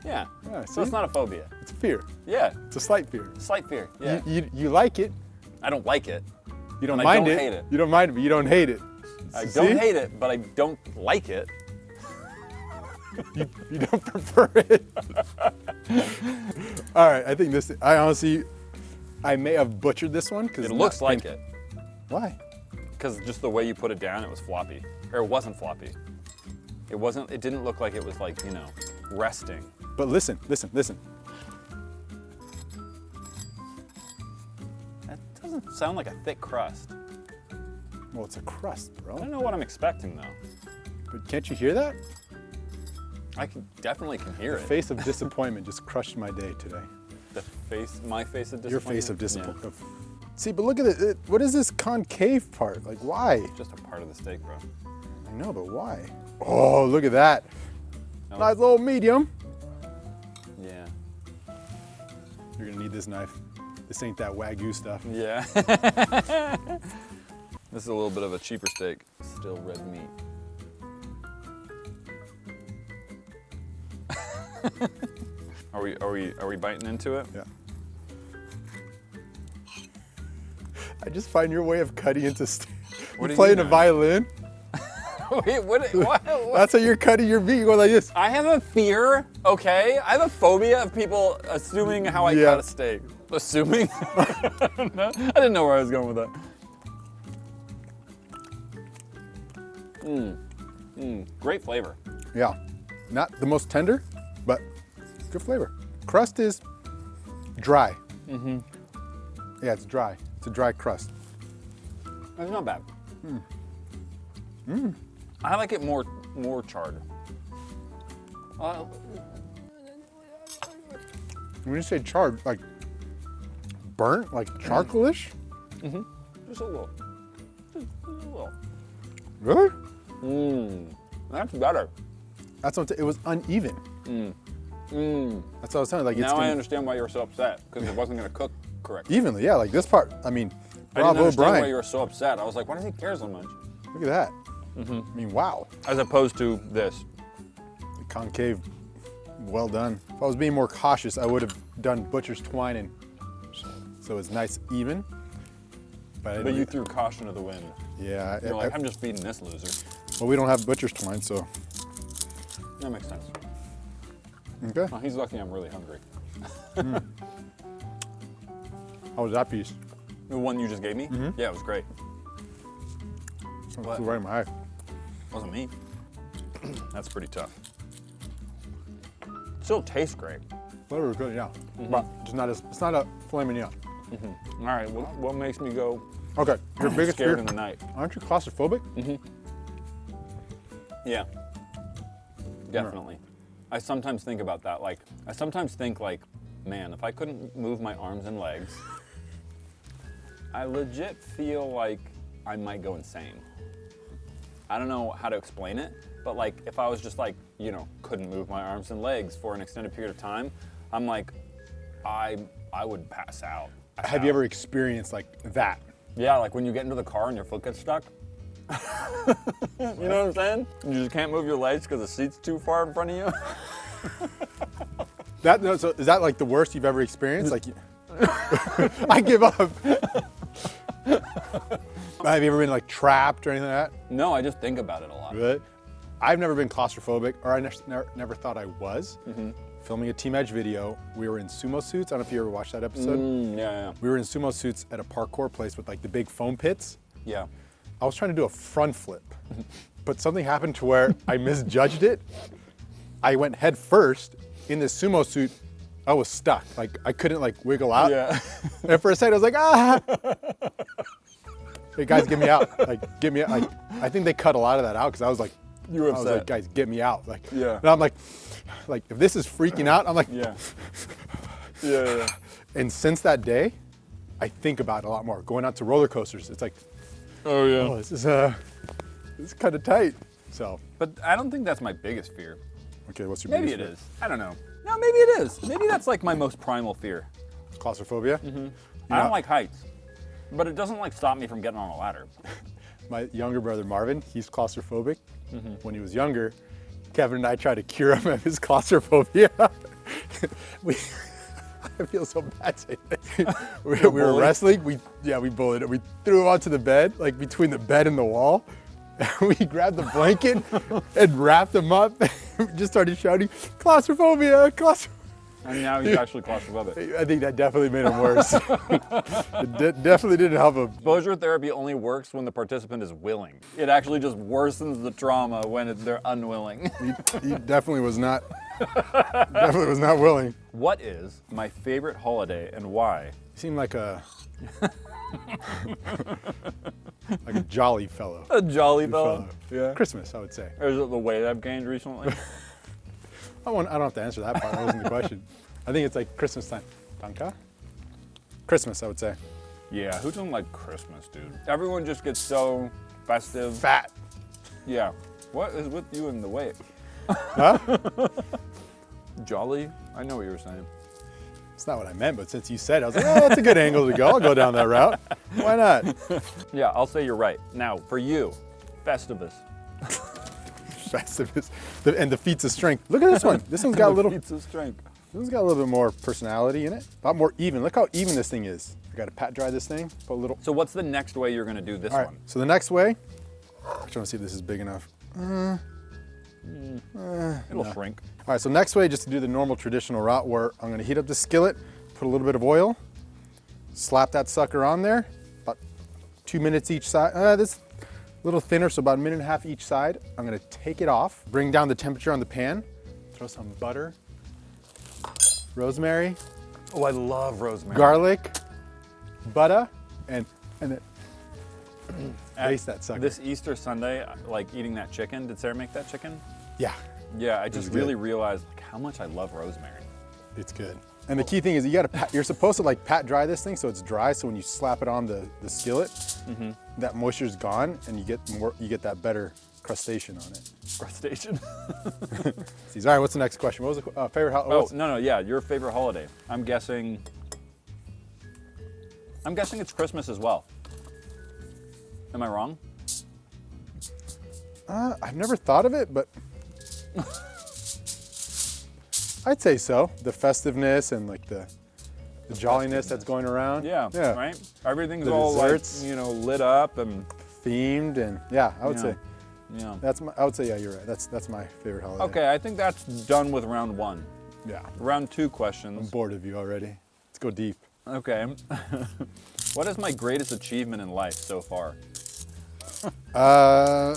Speaker 2: Yeah,
Speaker 1: So it's
Speaker 2: see?
Speaker 1: not a phobia.
Speaker 2: It's a fear.
Speaker 1: Yeah.
Speaker 2: It's a slight fear.
Speaker 1: Slight fear. Yeah.
Speaker 2: You like it.
Speaker 1: I don't like it.
Speaker 2: You don't
Speaker 1: And I
Speaker 2: mind
Speaker 1: don't
Speaker 2: it.
Speaker 1: hate it.
Speaker 2: You don't mind it, but you don't hate it.
Speaker 1: I
Speaker 2: See?
Speaker 1: don't hate it, but I don't like it.
Speaker 2: You don't prefer it. All right, I think I honestly, I may have butchered this one because
Speaker 1: It looks like it.
Speaker 2: Why?
Speaker 1: Because just the way you put it down, it was floppy. Or it wasn't floppy. It didn't look like it was like, resting.
Speaker 2: But listen.
Speaker 1: That doesn't sound like a thick crust.
Speaker 2: Well, it's a crust,
Speaker 1: I
Speaker 2: bro.
Speaker 1: don't know what I'm expecting though.
Speaker 2: But can't you hear that?
Speaker 1: I definitely can hear
Speaker 2: The
Speaker 1: it.
Speaker 2: face of disappointment just crushed my day today.
Speaker 1: My face of disappointment.
Speaker 2: Your face of
Speaker 1: Yeah.
Speaker 2: disappointment. See, but look at it. What is this concave part? Like, why?
Speaker 1: Just a part of the steak, bro.
Speaker 2: I know, but why? Oh, look at that.
Speaker 1: No.
Speaker 2: Nice little medium.
Speaker 1: Yeah.
Speaker 2: You're gonna need this knife. This ain't that Wagyu stuff.
Speaker 1: Yeah. This is a little bit of a cheaper steak. Still red meat. Are we biting into it?
Speaker 2: Yeah. I just find your way of cutting into steak.
Speaker 1: What do
Speaker 2: You're
Speaker 1: you
Speaker 2: playing
Speaker 1: mean,
Speaker 2: a
Speaker 1: man?
Speaker 2: violin.
Speaker 1: Wait, what?
Speaker 2: That's how you're cutting your meat. You go like this.
Speaker 1: I have a fear, okay? I have a phobia of people assuming how I
Speaker 2: Yeah.
Speaker 1: cut a steak. Assuming? No, I didn't know where I was going with that. Great flavor.
Speaker 2: Yeah. Not the most tender, but good flavor. Crust is dry. Mm-hmm. Yeah, it's dry. It's a dry crust.
Speaker 1: It's not bad. I like it more charred.
Speaker 2: When you say charred, like burnt, like charcoalish?
Speaker 1: Just a little. Just a little.
Speaker 2: Really?
Speaker 1: That's better.
Speaker 2: That's what it was uneven. That's what I was telling you. Like it's
Speaker 1: Now I
Speaker 2: gonna,
Speaker 1: understand why you were so upset, because it wasn't going to cook correctly.
Speaker 2: evenly. Yeah, like this part. I mean,
Speaker 1: I didn't
Speaker 2: bravo,
Speaker 1: understand why you
Speaker 2: Bryan.
Speaker 1: were so upset. I was like, why does he care so much?
Speaker 2: Look at that. I mean, wow.
Speaker 1: As opposed to this.
Speaker 2: Concave, well done. If I was being more cautious, I would have done butcher's twine and so it's nice even. But, I
Speaker 1: But
Speaker 2: didn't-
Speaker 1: you threw caution to the wind.
Speaker 2: yeah.
Speaker 1: You're like, I'm just feeding this loser.
Speaker 2: Well, we don't have butcher's twine, so
Speaker 1: That makes sense.
Speaker 2: okay.
Speaker 1: Oh, he's lucky I'm really hungry.
Speaker 2: How was that piece?
Speaker 1: The one you just gave me? Yeah, it was great.
Speaker 2: Flew right in my eye.
Speaker 1: Wasn't me. That's pretty tough. Still tastes great.
Speaker 2: Flavor was good, yeah. But it's not a filet mignon.
Speaker 1: All right, what makes me go
Speaker 2: Okay, your biggest
Speaker 1: scared
Speaker 2: fear.
Speaker 1: in the night?
Speaker 2: Aren't you claustrophobic?
Speaker 1: Yeah, definitely. I sometimes think about that. Like, I sometimes think like, man, if I couldn't move my arms and legs, I legit feel like I might go insane. I don't know how to explain it, but like, if I was just like, couldn't move my arms and legs for an extended period of time, I'm like, I would pass out.
Speaker 2: Have you ever experienced like that?
Speaker 1: Yeah, like when you get into the car and your foot gets stuck. You know what I'm saying? You just can't move your legs because the seat's too far in front of you.
Speaker 2: So is that like the worst you've ever experienced? Like, I give up. Have you ever been like trapped or anything like that?
Speaker 1: No, I just think about it a lot.
Speaker 2: Really? I've never been claustrophobic, or I never thought I was. Filming a Team Edge video, we were in sumo suits. I don't know if you ever watched that episode.
Speaker 1: Yeah.
Speaker 2: We were in sumo suits at a parkour place with like the big foam pits.
Speaker 1: Yeah.
Speaker 2: I was trying to do a front flip, but something happened to where I misjudged it. I went head first in this sumo suit I was stuck. Like I couldn't like wiggle out.
Speaker 1: Yeah.
Speaker 2: And for a second I was like, ah. Hey guys, get me out. Like get me out. Like I think they cut a lot of that out because I was like,
Speaker 1: You were
Speaker 2: I was
Speaker 1: upset.
Speaker 2: like, guys, get me out. Like,
Speaker 1: Yeah.
Speaker 2: And I'm like if this is freaking out, I'm like,
Speaker 1: Yeah. Yeah.
Speaker 2: And since that day, I think about it a lot more. Going out to roller coasters, it's like,
Speaker 1: Oh yeah.
Speaker 2: oh, this is kind of tight. So,
Speaker 1: But I don't think that's my biggest fear.
Speaker 2: okay, what's your
Speaker 1: Maybe it
Speaker 2: biggest
Speaker 1: is. I don't know. No, maybe it is. Maybe that's like my most primal fear.
Speaker 2: fear? Claustrophobia?
Speaker 1: I don't like heights, but it doesn't like stop me from getting on a ladder.
Speaker 2: My younger brother Marvin, he's claustrophobic. When he was younger, Kevin and I tried to cure him of his claustrophobia. I feel so bad saying that. We were
Speaker 1: bullied?
Speaker 2: wrestling. We bullied him. We threw him onto the bed, like between the bed and the wall. We grabbed the blanket and wrapped him up. We just started shouting, claustrophobia, claustrophobia.
Speaker 1: And now he's actually claustrophobic.
Speaker 2: I think that definitely made him worse. It definitely didn't help him.
Speaker 1: Exposure therapy only works when the participant is willing. It actually just worsens the trauma when they're unwilling.
Speaker 2: He definitely was not. Definitely was not willing.
Speaker 1: What is my favorite holiday and why?
Speaker 2: He seemed like a like a jolly fellow.
Speaker 1: A jolly
Speaker 2: Good
Speaker 1: fellow.
Speaker 2: Yeah. Christmas, I would say.
Speaker 1: Or is it the weight I've gained recently?
Speaker 2: I don't have to answer that part. That wasn't the question. I think it's like Christmas time. Danke? Christmas, I would say.
Speaker 1: Yeah, who doesn't like Christmas, dude? Everyone just gets so festive.
Speaker 2: Fat.
Speaker 1: Yeah. What is with you and the weight?
Speaker 2: Huh?
Speaker 1: Jolly? I know what you were saying.
Speaker 2: It's not what I meant, but since you said it, I was like, oh, that's a good angle to go. I'll go down that route. Why not?
Speaker 1: Yeah, I'll say you're right. Now, for you, Festivus.
Speaker 2: Festivus. And the feats of strength. Look at this one. This one's got a little. This
Speaker 1: Pizza strength.
Speaker 2: one's got a little bit more personality in it. A lot more even. Look how even this thing is. I got to pat dry this thing. Put a little.
Speaker 1: So what's the next way you're gonna do this
Speaker 2: All right.
Speaker 1: one?
Speaker 2: So the next way. I'm trying to see if this is big enough.
Speaker 1: It'll shrink.
Speaker 2: All right, so next way, just to do the normal traditional route where I'm gonna heat up the skillet, put a little bit of oil, slap that sucker on there, about 2 minutes each side. This a little thinner, so about 1.5 minutes each side. I'm gonna take it off, bring down the temperature on the pan, throw some butter, rosemary,
Speaker 1: Oh, I love rosemary.
Speaker 2: garlic, butter, and then baste that sucker.
Speaker 1: This Easter Sunday, like eating that chicken. Did Sarah make that chicken?
Speaker 2: Yeah,
Speaker 1: Yeah, I just
Speaker 2: good.
Speaker 1: really realized like, how much I love rosemary.
Speaker 2: it's good. And the key thing is you're supposed to like pat dry this thing so it's dry. So when you slap it on the skillet, that moisture's gone, and you get that better crustation on it.
Speaker 1: Crustacean.
Speaker 2: All right, what's the next question? What was the favorite?
Speaker 1: Oh, no, yeah, your favorite holiday. I'm guessing it's Christmas as well. Am I wrong?
Speaker 2: I've never thought of it, but I'd say so. The festiveness and like the jolliness that's going around.
Speaker 1: Yeah,
Speaker 2: Yeah.
Speaker 1: right? Everything's
Speaker 2: The
Speaker 1: all
Speaker 2: desserts.
Speaker 1: like, lit up and
Speaker 2: Themed and yeah, I would
Speaker 1: Yeah.
Speaker 2: say
Speaker 1: yeah.
Speaker 2: I would say yeah, you're right. That's my favorite holiday.
Speaker 1: Okay, I think that's done with round one.
Speaker 2: Yeah.
Speaker 1: Round two
Speaker 2: I'm
Speaker 1: questions.
Speaker 2: bored of you already. Let's go deep.
Speaker 1: Okay. What is my greatest achievement in life so far?
Speaker 2: I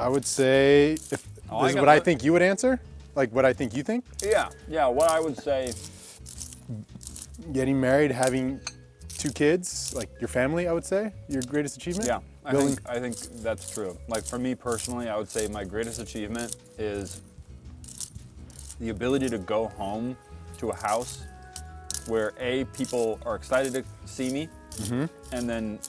Speaker 2: would say if
Speaker 1: Oh, I
Speaker 2: this is
Speaker 1: got
Speaker 2: what I
Speaker 1: the-
Speaker 2: think you would answer, like what I think you think.
Speaker 1: Yeah, what I would say,
Speaker 2: Getting married, having 2 kids, like your family, I would say, your greatest achievement.
Speaker 1: yeah,
Speaker 2: Building-
Speaker 1: I think that's true. Like for me personally, I would say my greatest achievement is the ability to go home to a house where A, people are excited to see me, and then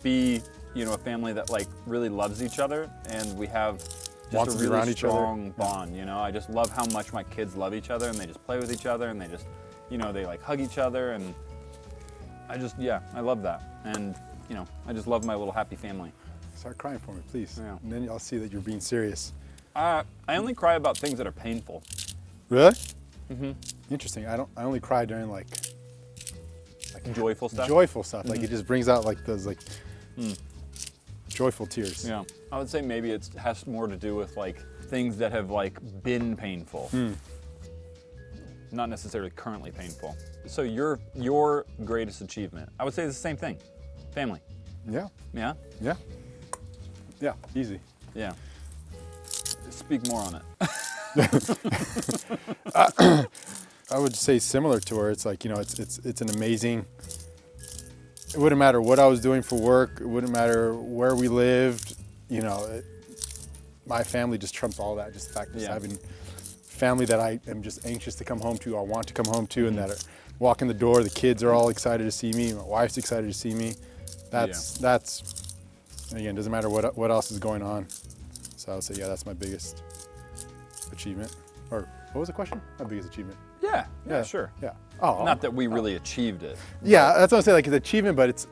Speaker 1: B, a family that like really loves each other, and we have just
Speaker 2: Wants
Speaker 1: a
Speaker 2: to be
Speaker 1: really
Speaker 2: around each other.
Speaker 1: strong bond. I just love how much my kids love each other, and they just play with each other, and they just, they like hug each other, and I love that, and I just love my little happy family.
Speaker 2: Start crying for me, please.
Speaker 1: Yeah.
Speaker 2: And then I'll see that you're being serious.
Speaker 1: I only cry about things that are painful.
Speaker 2: Really? Interesting. I only cry during like
Speaker 1: Joyful stuff.
Speaker 2: joyful stuff. Like it just brings out like those like joyful tears.
Speaker 1: Yeah, I would say maybe it has more to do with like things that have like been painful, not necessarily currently painful. So your greatest achievement, I would say it's the same thing, family.
Speaker 2: Yeah.
Speaker 1: Yeah,
Speaker 2: Yeah. Yeah. Easy.
Speaker 1: yeah. Speak more on it.
Speaker 2: I would say similar to her. It's like, you know, it's an amazing, it wouldn't matter what I was doing for work. It wouldn't matter where we lived. You know, my family just trumped all that. Just the fact of just having family that I am just anxious to come home to, or want to come home to, and that are walking the door. The kids are all excited to see me. My wife's excited to see me. That's again, doesn't matter what else is going on. So I would say, yeah, that's my biggest achievement. Or what was the question? My biggest achievement.
Speaker 1: Yeah, sure.
Speaker 2: Yeah. Oh,
Speaker 1: not that we really achieved it.
Speaker 2: Yeah, that's what I'm saying. Like, it's achievement, but it's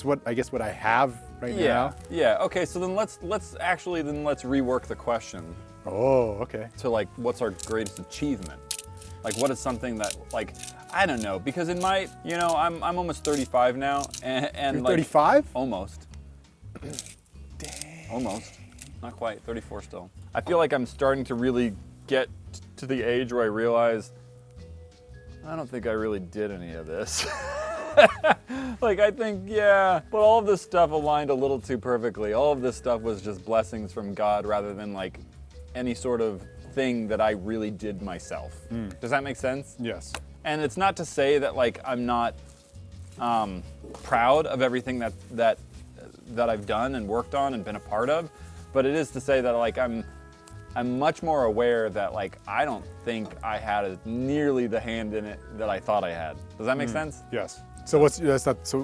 Speaker 2: what I guess what I have right now.
Speaker 1: Yeah. Okay. So then let's rework the question
Speaker 2: Oh, okay.
Speaker 1: to like, what's our greatest achievement? Like, what is something that, like, I don't know, because in my, you know, I'm almost 35 now, and
Speaker 2: You're
Speaker 1: like
Speaker 2: 35?
Speaker 1: almost.
Speaker 2: Dang.
Speaker 1: Almost. Not quite. 34 still. I feel like I'm starting to really get to the age where I realize I don't think I really did any of this. Like, I think, yeah, but all of this stuff aligned a little too perfectly. All of this stuff was just blessings from God rather than like any sort of thing that I really did myself. Does that make sense?
Speaker 2: Yes.
Speaker 1: And it's not to say that like I'm not proud of everything that I've done and worked on and been a part of, but it is to say that like I'm much more aware that like I don't think I had nearly the hand in it that I thought I had. Does that make sense?
Speaker 2: Yes. So what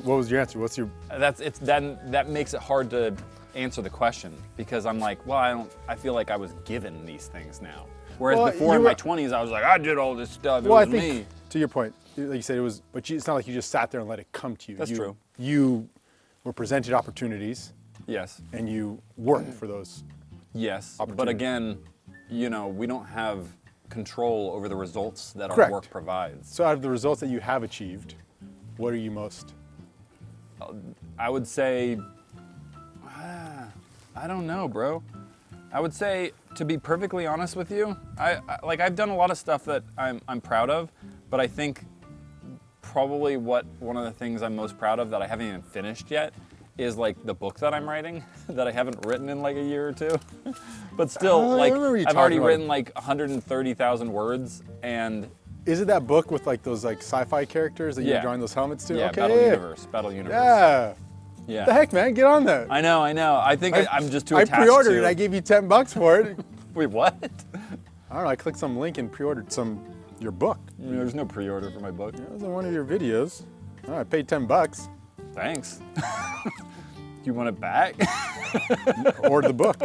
Speaker 2: was your answer? What's your?
Speaker 1: That makes it hard to answer the question because I'm like, well, I feel like I was given these things now. Whereas before in my 20s, I was like, I did all this stuff.
Speaker 2: Well,
Speaker 1: it was
Speaker 2: I think
Speaker 1: me.
Speaker 2: to your point, like you said, it was, but it's not like you just sat there and let it come to you.
Speaker 1: That's true.
Speaker 2: You were presented opportunities,
Speaker 1: Yes.
Speaker 2: and you worked for those.
Speaker 1: Yes. But
Speaker 2: Opportunity.
Speaker 1: again, you know, we don't have control over the results that
Speaker 2: Correct.
Speaker 1: our work provides.
Speaker 2: So out of the results that you have achieved, what are you most?
Speaker 1: I would say, I don't know, bro. I would say, to be perfectly honest with you, I've done a lot of stuff that I'm proud of, but I think probably one of the things I'm most proud of that I haven't even finished yet is like the book that I'm writing that I haven't written in like a year or two. But still, like I've already written like 130,000 words, and
Speaker 2: Is it that book with like those like sci-fi characters that you're drawing those helmets to?
Speaker 1: yeah,
Speaker 2: Okay.
Speaker 1: Battle Universe.
Speaker 2: Yeah.
Speaker 1: Yeah.
Speaker 2: What the heck, man? Get on that.
Speaker 1: I know. I think I'm just too
Speaker 2: I
Speaker 1: attached
Speaker 2: pre-ordered
Speaker 1: to
Speaker 2: it. I gave you $10 for it.
Speaker 1: Wait, what?
Speaker 2: I don't know. I clicked some link and pre-ordered your book.
Speaker 1: There's no pre-order for my book.
Speaker 2: That was in one of your videos. Oh, I paid $10.
Speaker 1: Thanks. You want it back?
Speaker 2: Order the book.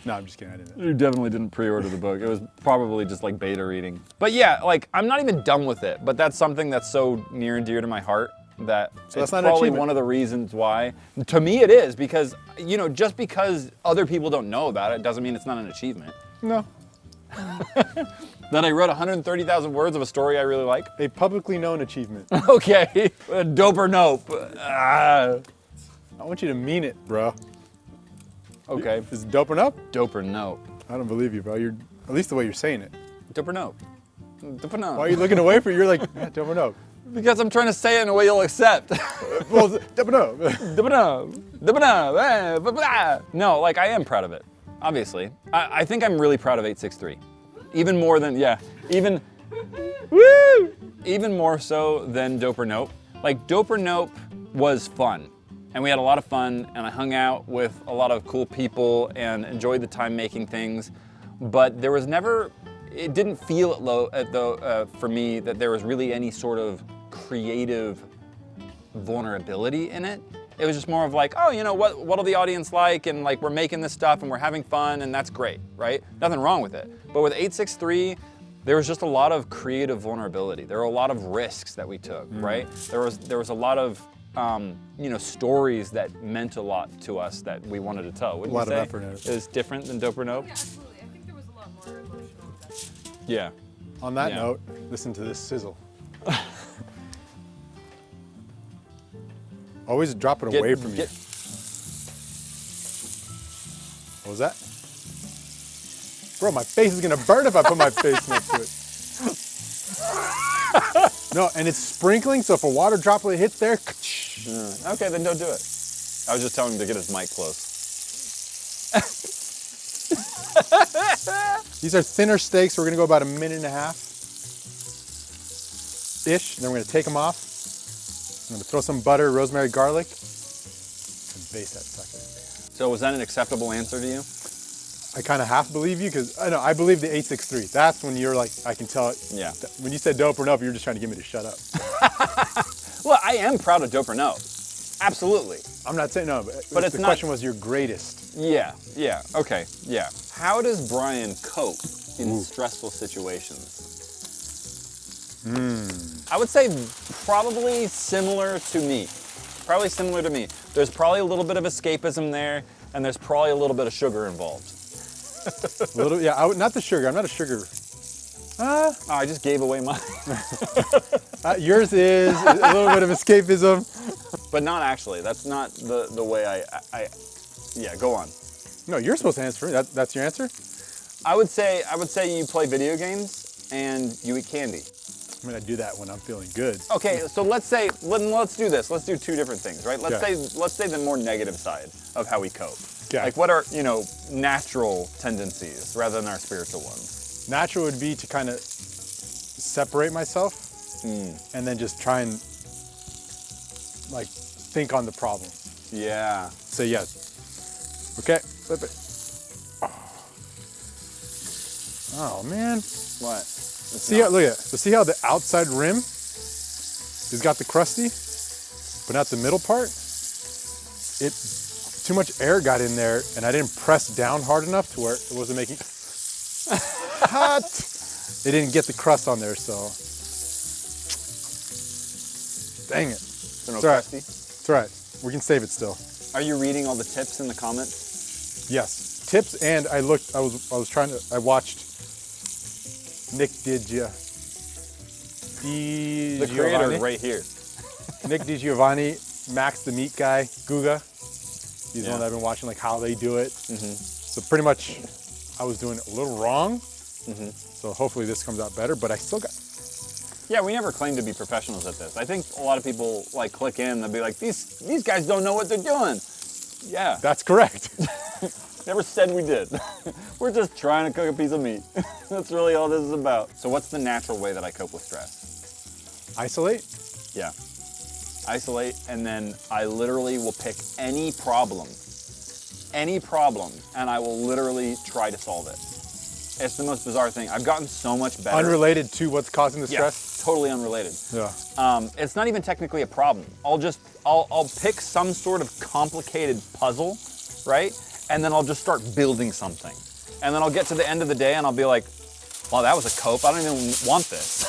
Speaker 2: No, I'm just kidding. I didn't.
Speaker 1: You definitely didn't pre-order the book. It was probably just like beta reading. But yeah, like I'm not even done with it, but that's something that's so near and dear to my heart that
Speaker 2: So
Speaker 1: it's
Speaker 2: that's not an
Speaker 1: probably
Speaker 2: achievement.
Speaker 1: one of the reasons why. To me it is, because, you know, just because other people don't know about it doesn't mean it's not an achievement.
Speaker 2: No.
Speaker 1: That I wrote 130,000 words of a story I really like.
Speaker 2: A publicly known achievement.
Speaker 1: Okay, dope or nope. Ah.
Speaker 2: I want you to mean it, bro.
Speaker 1: Okay,
Speaker 2: Is it dope or not?
Speaker 1: dope or nope.
Speaker 2: I don't believe you, bro. You're at least the way you're saying it.
Speaker 1: Dope or nope. Dope or nope.
Speaker 2: Why are you looking away from? You're like, yeah, dope or no?
Speaker 1: Because I'm trying to say it in a way you'll accept.
Speaker 2: Well, dope or no?
Speaker 1: No, like I am proud of it, obviously. I think I'm really proud of 863. Even more than, even more so than Dope or Nope. Like Dope or Nope was fun. And we had a lot of fun, and I hung out with a lot of cool people and enjoyed the time making things. But there was never, it didn't feel for me that there was really any sort of creative vulnerability in it. It was just more of like, oh, you know, what'll the audience like? And like, we're making this stuff and we're having fun, and that's great, right? Nothing wrong with it. But with 863, there was just a lot of creative vulnerability. There were a lot of risks that we took, right? There was a lot of, you know, stories that meant a lot to us that we wanted to tell. Wouldn't
Speaker 2: A lot
Speaker 1: you
Speaker 2: of
Speaker 1: say?
Speaker 2: effort in it.
Speaker 1: It was different than Dope or Nope?
Speaker 3: Yeah, absolutely. I think there was a lot more emotional investment.
Speaker 1: Yeah.
Speaker 2: On that
Speaker 1: Yeah.
Speaker 2: note, listen to this sizzle. Always drop it away from you. What was that? Bro, my face is gonna burn if I put my face next to it. No, and it's sprinkling, so if a water droplet hits there,
Speaker 1: Okay, then don't do it. I was just telling him to get his mic close.
Speaker 2: these are thinner steaks. We're gonna go about 1.5 minutes. minutes-ish. Then we're gonna take them off. I'm gonna throw some butter, rosemary, garlic, and baste that sucker.
Speaker 1: So was that an acceptable answer to you?
Speaker 2: I kind of half believe you because I believe the 863. That's when you're like, I can tell it.
Speaker 1: Yeah.
Speaker 2: When you said dope or nope, you're just trying to get me to shut up.
Speaker 1: Well, I am proud of dope or no. Absolutely.
Speaker 2: I'm not saying no, but
Speaker 1: it's
Speaker 2: the
Speaker 1: not-
Speaker 2: question was your greatest.
Speaker 1: Yeah, okay, yeah. How does Bryan cope in stressful situations? I would say probably similar to me. Probably similar to me. There's probably a little bit of escapism there, and there's probably a little bit of sugar involved.
Speaker 2: A little, yeah, not the sugar. I'm not a sugar.
Speaker 1: Oh, I just gave away mine.
Speaker 2: Yours is a little bit of escapism.
Speaker 1: But not actually. That's not the way I yeah, go on.
Speaker 2: No, you're supposed to answer. That's your answer?
Speaker 1: I would say you play video games and you eat candy.
Speaker 2: I mean, I do that when I'm feeling good.
Speaker 1: Okay, so let's do this. Let's do two different things, right? Let's
Speaker 2: Okay.
Speaker 1: say the more negative side of how we cope.
Speaker 2: Okay.
Speaker 1: Like what are, natural tendencies rather than our spiritual ones?
Speaker 2: Natural would be to kind of separate myself and then just try and like think on the problem.
Speaker 1: Yeah.
Speaker 2: Say yes. Okay, flip it. Oh man.
Speaker 1: What?
Speaker 2: See how, look at it. So see how the outside rim has got the crusty, but not the middle part? Too much air got in there and I didn't press down hard enough to where it wasn't making hot. It didn't get the crust on there, so. Dang it.
Speaker 1: So no
Speaker 2: It's all right.
Speaker 1: crusty?
Speaker 2: It's all right. We can save it still.
Speaker 1: Are you reading all the tips in the comments?
Speaker 2: Yes. Tips, and I watched Nick
Speaker 1: The creator is right here.
Speaker 2: Nick DiGiovanni, Max the Meat Guy, Guga. He's the
Speaker 1: Yeah.
Speaker 2: one that I've been watching, like how they do it. So pretty much, I was doing it a little wrong. So hopefully this comes out better, but I still got.
Speaker 1: Yeah, we never claim to be professionals at this. I think a lot of people like click in, they'll be like, these guys don't know what they're doing. Yeah,
Speaker 2: That's correct.
Speaker 1: never said we did. We're just trying to cook a piece of meat. That's really all this is about. So what's the natural way that I cope with stress?
Speaker 2: Isolate.
Speaker 1: Yeah. Isolate, and then I literally will pick any problem, and I will literally try to solve it. It's the most bizarre thing. I've gotten so much better.
Speaker 2: Unrelated to what's causing the stress.
Speaker 1: Yes, totally unrelated.
Speaker 2: Yeah.
Speaker 1: It's not even technically a problem. I'll pick some sort of complicated puzzle, right? And then I'll just start building something. And then I'll get to the end of the day and I'll be like, wow, that was a cope. I don't even want this.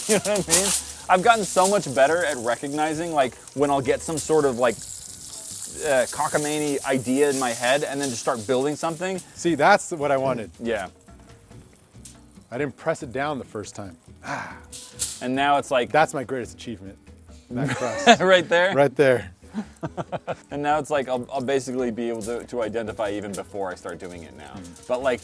Speaker 1: You know what I mean? I've gotten so much better at recognizing like when I'll get some sort of like cockamamie idea in my head and then just start building something.
Speaker 2: See, that's what I wanted.
Speaker 1: Yeah.
Speaker 2: I didn't press it down the first time.
Speaker 1: And now it's like
Speaker 2: That's my greatest achievement. That crust.
Speaker 1: right there.
Speaker 2: Right there.
Speaker 1: And now it's like I'll basically be able to identify even before I start doing it now. But like,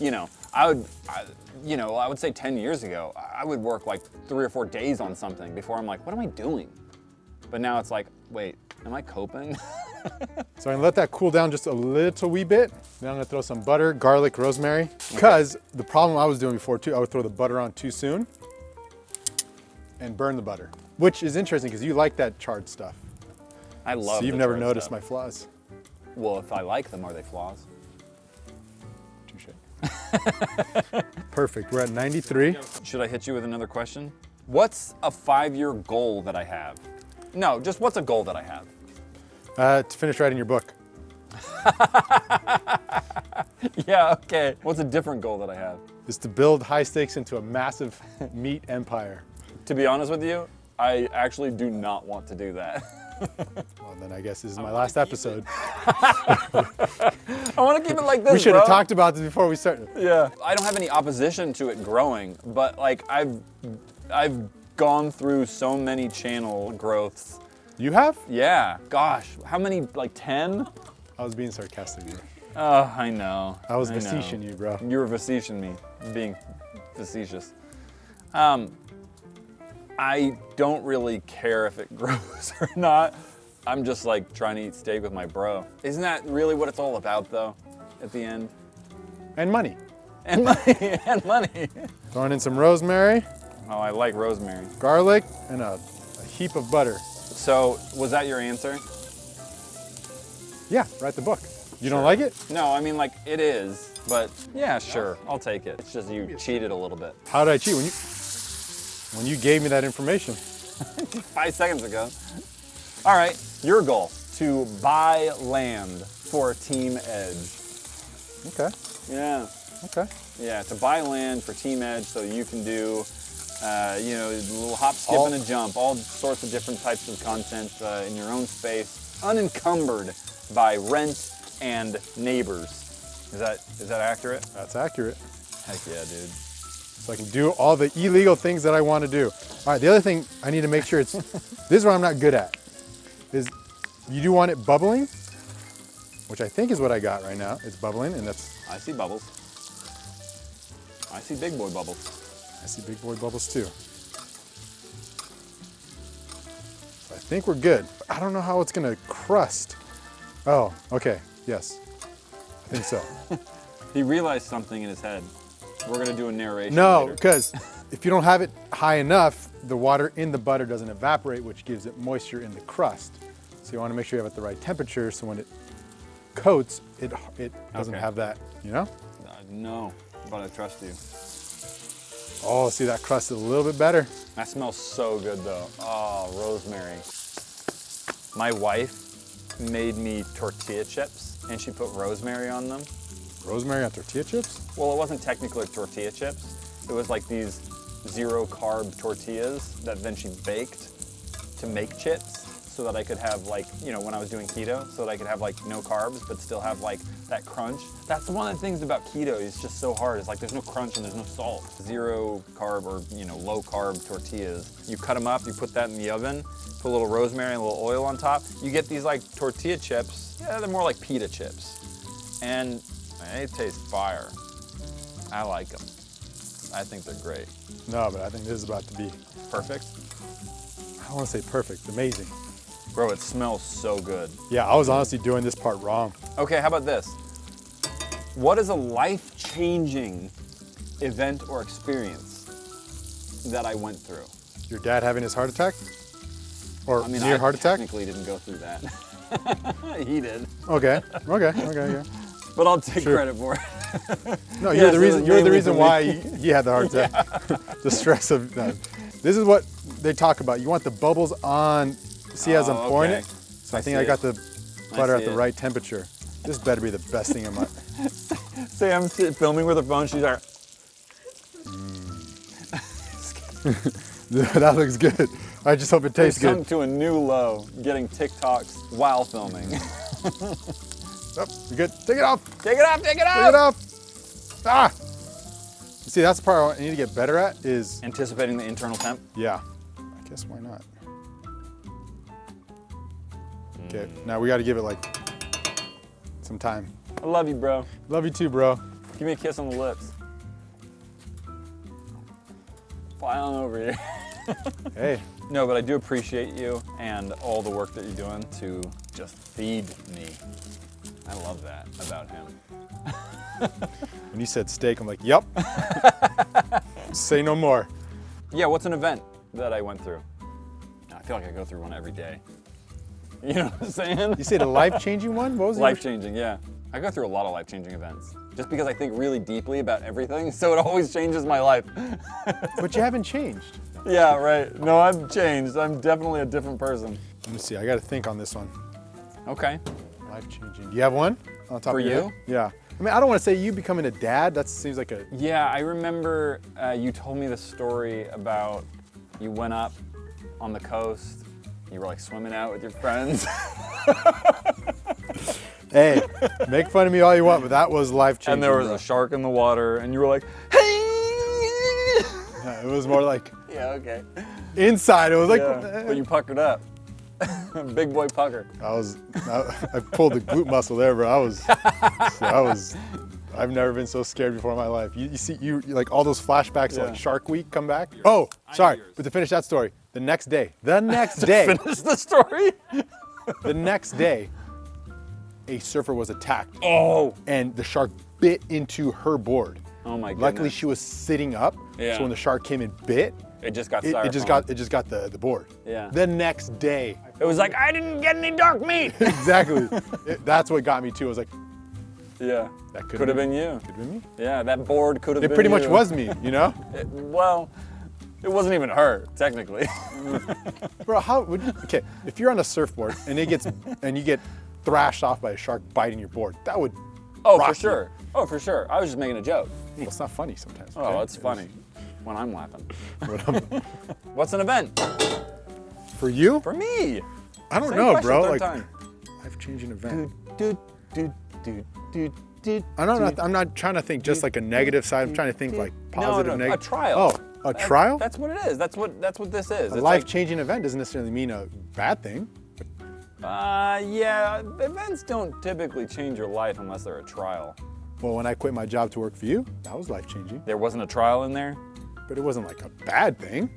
Speaker 1: I would say 10 years ago, I would work like 3 or 4 days on something before I'm like, what am I doing? But now it's like, wait, am I coping?
Speaker 2: So I'm gonna let that cool down just a little wee bit. Then I'm gonna throw some butter, garlic, rosemary. Because the problem I was doing before too, I would throw the butter on too soon and burn the butter. Which is interesting because you like that charred stuff.
Speaker 1: I love
Speaker 2: So you've
Speaker 1: the
Speaker 2: never
Speaker 1: charred
Speaker 2: noticed
Speaker 1: stuff.
Speaker 2: my flaws.
Speaker 1: Well, if I like them, are they flaws?
Speaker 2: Touche. Perfect, we're at 93.
Speaker 1: Should I hit you with another question? What's a 5-year goal that I have? No, just what's a goal that I have?
Speaker 2: To finish writing your book.
Speaker 1: Yeah, okay. What's a different goal that I have?
Speaker 2: Is to build high stakes into a massive meat empire.
Speaker 1: To be honest with you, I actually do not want to do that.
Speaker 2: Well, then I guess this is my last episode.
Speaker 1: I want to keep it like this,
Speaker 2: We should have
Speaker 1: bro.
Speaker 2: talked about this before we started.
Speaker 1: Yeah. I don't have any opposition to it growing, but like I've gone through so many channel growths.
Speaker 2: You have?
Speaker 1: Yeah. Gosh, how many? Like 10?
Speaker 2: I was being sarcastic, bro.
Speaker 1: Oh, I know.
Speaker 2: I was
Speaker 1: I know.
Speaker 2: facetious you, bro.
Speaker 1: You were facetious me, being facetious. I don't really care if it grows or not. I'm just like trying to eat steak with my bro. Isn't that really what it's all about though, at the end?
Speaker 2: And money.
Speaker 1: And money, and money.
Speaker 2: Throwing in some rosemary.
Speaker 1: Oh, I like rosemary.
Speaker 2: Garlic and a heap of butter.
Speaker 1: So, was that your answer?
Speaker 2: Yeah, write the book. You don't
Speaker 1: Sure.
Speaker 2: like it?
Speaker 1: No, I mean, like, it is, but yeah, sure, I'll take it. It's just you cheated a little bit.
Speaker 2: How did I cheat? When you gave me that information.
Speaker 1: 5 seconds ago. All right, your goal, to buy land for Team Edge.
Speaker 2: Okay,
Speaker 1: Yeah.
Speaker 2: okay.
Speaker 1: Yeah, to buy land for Team Edge so you can do, a little hop, skip, and a jump, all sorts of different types of content in your own space, unencumbered by rent and neighbors. Is that accurate?
Speaker 2: That's accurate.
Speaker 1: Heck yeah, dude.
Speaker 2: So I can do all the illegal things that I want to do. All right, the other thing I need to make sure this is what I'm not good at, is you do want it bubbling, which I think is what I got right now. It's bubbling, and that's,
Speaker 1: I see bubbles. I see big boy bubbles.
Speaker 2: I see big boy bubbles too. So I think we're good. I don't know how it's gonna crust. Oh, okay, yes. I think so.
Speaker 1: He realized something in his head. We're gonna do a narration
Speaker 2: No,
Speaker 1: later.
Speaker 2: because if you don't have it high enough, the water in the butter doesn't evaporate, which gives it moisture in the crust. So you want to make sure you have it at the right temperature, so when it coats, it doesn't
Speaker 1: Okay.
Speaker 2: have that, you know?
Speaker 1: No, but I trust you.
Speaker 2: Oh, see, that crust is a little bit better.
Speaker 1: That smells so good though. Oh, rosemary. My wife made me tortilla chips and she put rosemary on them.
Speaker 2: Rosemary on tortilla chips?
Speaker 1: Well, it wasn't technically tortilla chips. It was like these 0 carb tortillas that then she baked to make chips so that I could have like, when I was doing keto, so that I could have like no carbs but still have like that crunch. That's one of the things about keto, it's just so hard. It's like there's no crunch and there's no salt. 0 carb or, low carb tortillas. You cut them up, you put that in the oven, put a little rosemary and a little oil on top. You get these like tortilla chips. Yeah, they're more like pita chips. And they taste fire. I like them. I think they're great.
Speaker 2: No, but I think this is about to be,
Speaker 1: Perfect.
Speaker 2: I don't want to say perfect, amazing.
Speaker 1: Bro, it smells so good.
Speaker 2: Yeah, I was honestly doing this part wrong.
Speaker 1: Okay, how about this? What is a life-changing event or experience that I went through?
Speaker 2: Your dad having his heart attack? Or
Speaker 1: I mean,
Speaker 2: near
Speaker 1: I
Speaker 2: heart attack?
Speaker 1: technically didn't go through that. He did.
Speaker 2: Okay, okay.
Speaker 1: But I'll take
Speaker 2: Sure.
Speaker 1: credit for it.
Speaker 2: No,
Speaker 1: Yes,
Speaker 2: you're the
Speaker 1: it
Speaker 2: reason.
Speaker 1: was
Speaker 2: You're the
Speaker 1: mainly
Speaker 2: reason
Speaker 1: for
Speaker 2: why
Speaker 1: me.
Speaker 2: he had the heart attack. The stress of that. This is what they talk about. You want the bubbles on. See, as I'm
Speaker 1: Oh,
Speaker 2: pouring
Speaker 1: okay.
Speaker 2: it. So I
Speaker 1: I
Speaker 2: think
Speaker 1: see
Speaker 2: I got
Speaker 1: it.
Speaker 2: the butter at
Speaker 1: see
Speaker 2: the
Speaker 1: it.
Speaker 2: right temperature. This better be the best thing in my.
Speaker 1: Sam's filming with her phone. She's like,
Speaker 2: That looks good. I just hope it tastes
Speaker 1: sunk
Speaker 2: good.
Speaker 1: to a new low, getting TikToks while filming.
Speaker 2: Oh, you good? Take it off.
Speaker 1: Take it off, take it off!
Speaker 2: Take it off. Ah. See, that's the part I need to get better at. Is
Speaker 1: Anticipating the internal temp.
Speaker 2: yeah. I guess why not? Okay. Now we got to give it like some time.
Speaker 1: I love you, bro.
Speaker 2: Love you too, bro.
Speaker 1: Give me a kiss on the lips. Fly on over here.
Speaker 2: Hey.
Speaker 1: No, but I do appreciate you and all the work that you're doing to just feed me. I love that about him.
Speaker 2: When you said steak, I'm like, yep. Say no more.
Speaker 1: Yeah, what's an event that I went through? I feel like I go through one every day. You know what I'm saying?
Speaker 2: You said a life-changing one? What was it?
Speaker 1: Life-changing, yeah. I go through a lot of life-changing events. Just because I think really deeply about everything, so it always changes my life.
Speaker 2: But you haven't changed.
Speaker 1: Yeah, right. No, I've changed. I'm definitely a different person.
Speaker 2: Let me see. I got to think on this one.
Speaker 1: Okay.
Speaker 2: Life-changing. Do you have one on top
Speaker 1: For
Speaker 2: of your
Speaker 1: you?
Speaker 2: head? Yeah. I mean, I don't want to say you becoming a dad. That seems like a.
Speaker 1: Yeah, I remember you told me the story about you went up on the coast. You were like swimming out with your friends.
Speaker 2: Hey, make fun of me all you want, but that was life-changing.
Speaker 1: And there was
Speaker 2: bro.
Speaker 1: a shark in the water, and you were like, hey!
Speaker 2: Yeah, it was more like
Speaker 1: Yeah, okay.
Speaker 2: inside. It was like.
Speaker 1: Yeah, but you puckered up. Big boy pucker.
Speaker 2: I pulled the glute muscle there, bro. I've never been so scared before in my life. You see, you like all those flashbacks
Speaker 1: Yeah.
Speaker 2: like Shark Week come back. Oh, sorry, but to finish that story, the next day,
Speaker 1: Finish the story.
Speaker 2: the next day, a surfer was attacked,
Speaker 1: Oh.
Speaker 2: and the shark bit into her board.
Speaker 1: Oh my goodness.
Speaker 2: Luckily, she was sitting up,
Speaker 1: Yeah.
Speaker 2: so when the shark came and bit,
Speaker 1: It just got
Speaker 2: It
Speaker 1: styrofoam.
Speaker 2: just got the board.
Speaker 1: Yeah.
Speaker 2: The next day.
Speaker 1: It was like, I didn't get any dark meat.
Speaker 2: Exactly. That's what got me too. I was like,
Speaker 1: Yeah.
Speaker 2: that
Speaker 1: Could have been you.
Speaker 2: Could have been me.
Speaker 1: Yeah, that board could have been
Speaker 2: It pretty
Speaker 1: you.
Speaker 2: much was me, you know?
Speaker 1: Well, it wasn't even her, technically.
Speaker 2: Bro, how would okay, if you're on a surfboard and you get thrashed off by a shark biting your board, that would
Speaker 1: Oh,
Speaker 2: rock
Speaker 1: for
Speaker 2: you.
Speaker 1: sure. Oh, for sure. I was just making a joke.
Speaker 2: Well, it's not funny sometimes.
Speaker 1: Oh,
Speaker 2: okay?
Speaker 1: it's funny when I'm laughing.
Speaker 2: But,
Speaker 1: What's an event?
Speaker 2: for you?
Speaker 1: For me.
Speaker 2: I don't
Speaker 1: Same
Speaker 2: know,
Speaker 1: question,
Speaker 2: bro.
Speaker 1: third
Speaker 2: Like
Speaker 1: time.
Speaker 2: life-changing event.
Speaker 1: Dude.
Speaker 2: I'm not trying to think just like a negative side. I'm trying to think like positive,
Speaker 1: No, a
Speaker 2: negative.
Speaker 1: trial.
Speaker 2: Oh, a trial?
Speaker 1: That's what it is. That's what this is.
Speaker 2: A
Speaker 1: It's
Speaker 2: life-changing event doesn't necessarily mean a bad thing.
Speaker 1: yeah, events don't typically change your life unless they're a trial.
Speaker 2: Well, when I quit my job to work for you, that was life-changing.
Speaker 1: There wasn't a trial in there?
Speaker 2: But it wasn't like a bad thing.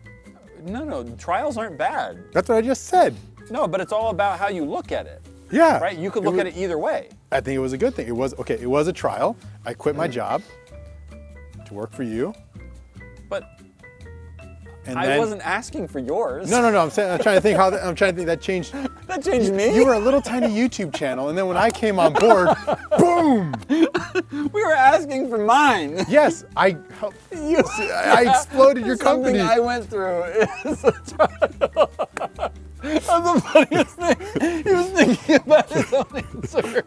Speaker 1: No, trials aren't bad.
Speaker 2: That's what I just said.
Speaker 1: No, but it's all about how you look at it,
Speaker 2: Yeah.
Speaker 1: right? You could look at it either way.
Speaker 2: I think it was a good thing. It was a trial. I quit my job to work for you.
Speaker 1: But
Speaker 2: And
Speaker 1: I
Speaker 2: then,
Speaker 1: wasn't asking for yours.
Speaker 2: No. I'm trying to think that changed.
Speaker 1: That changed me.
Speaker 2: You were a little tiny YouTube channel, and then when I came on board, boom!
Speaker 1: We were asking for mine.
Speaker 2: Yes, I exploded your company.
Speaker 1: Something I went through is a trial. That's the funniest thing. He was thinking about his own answer.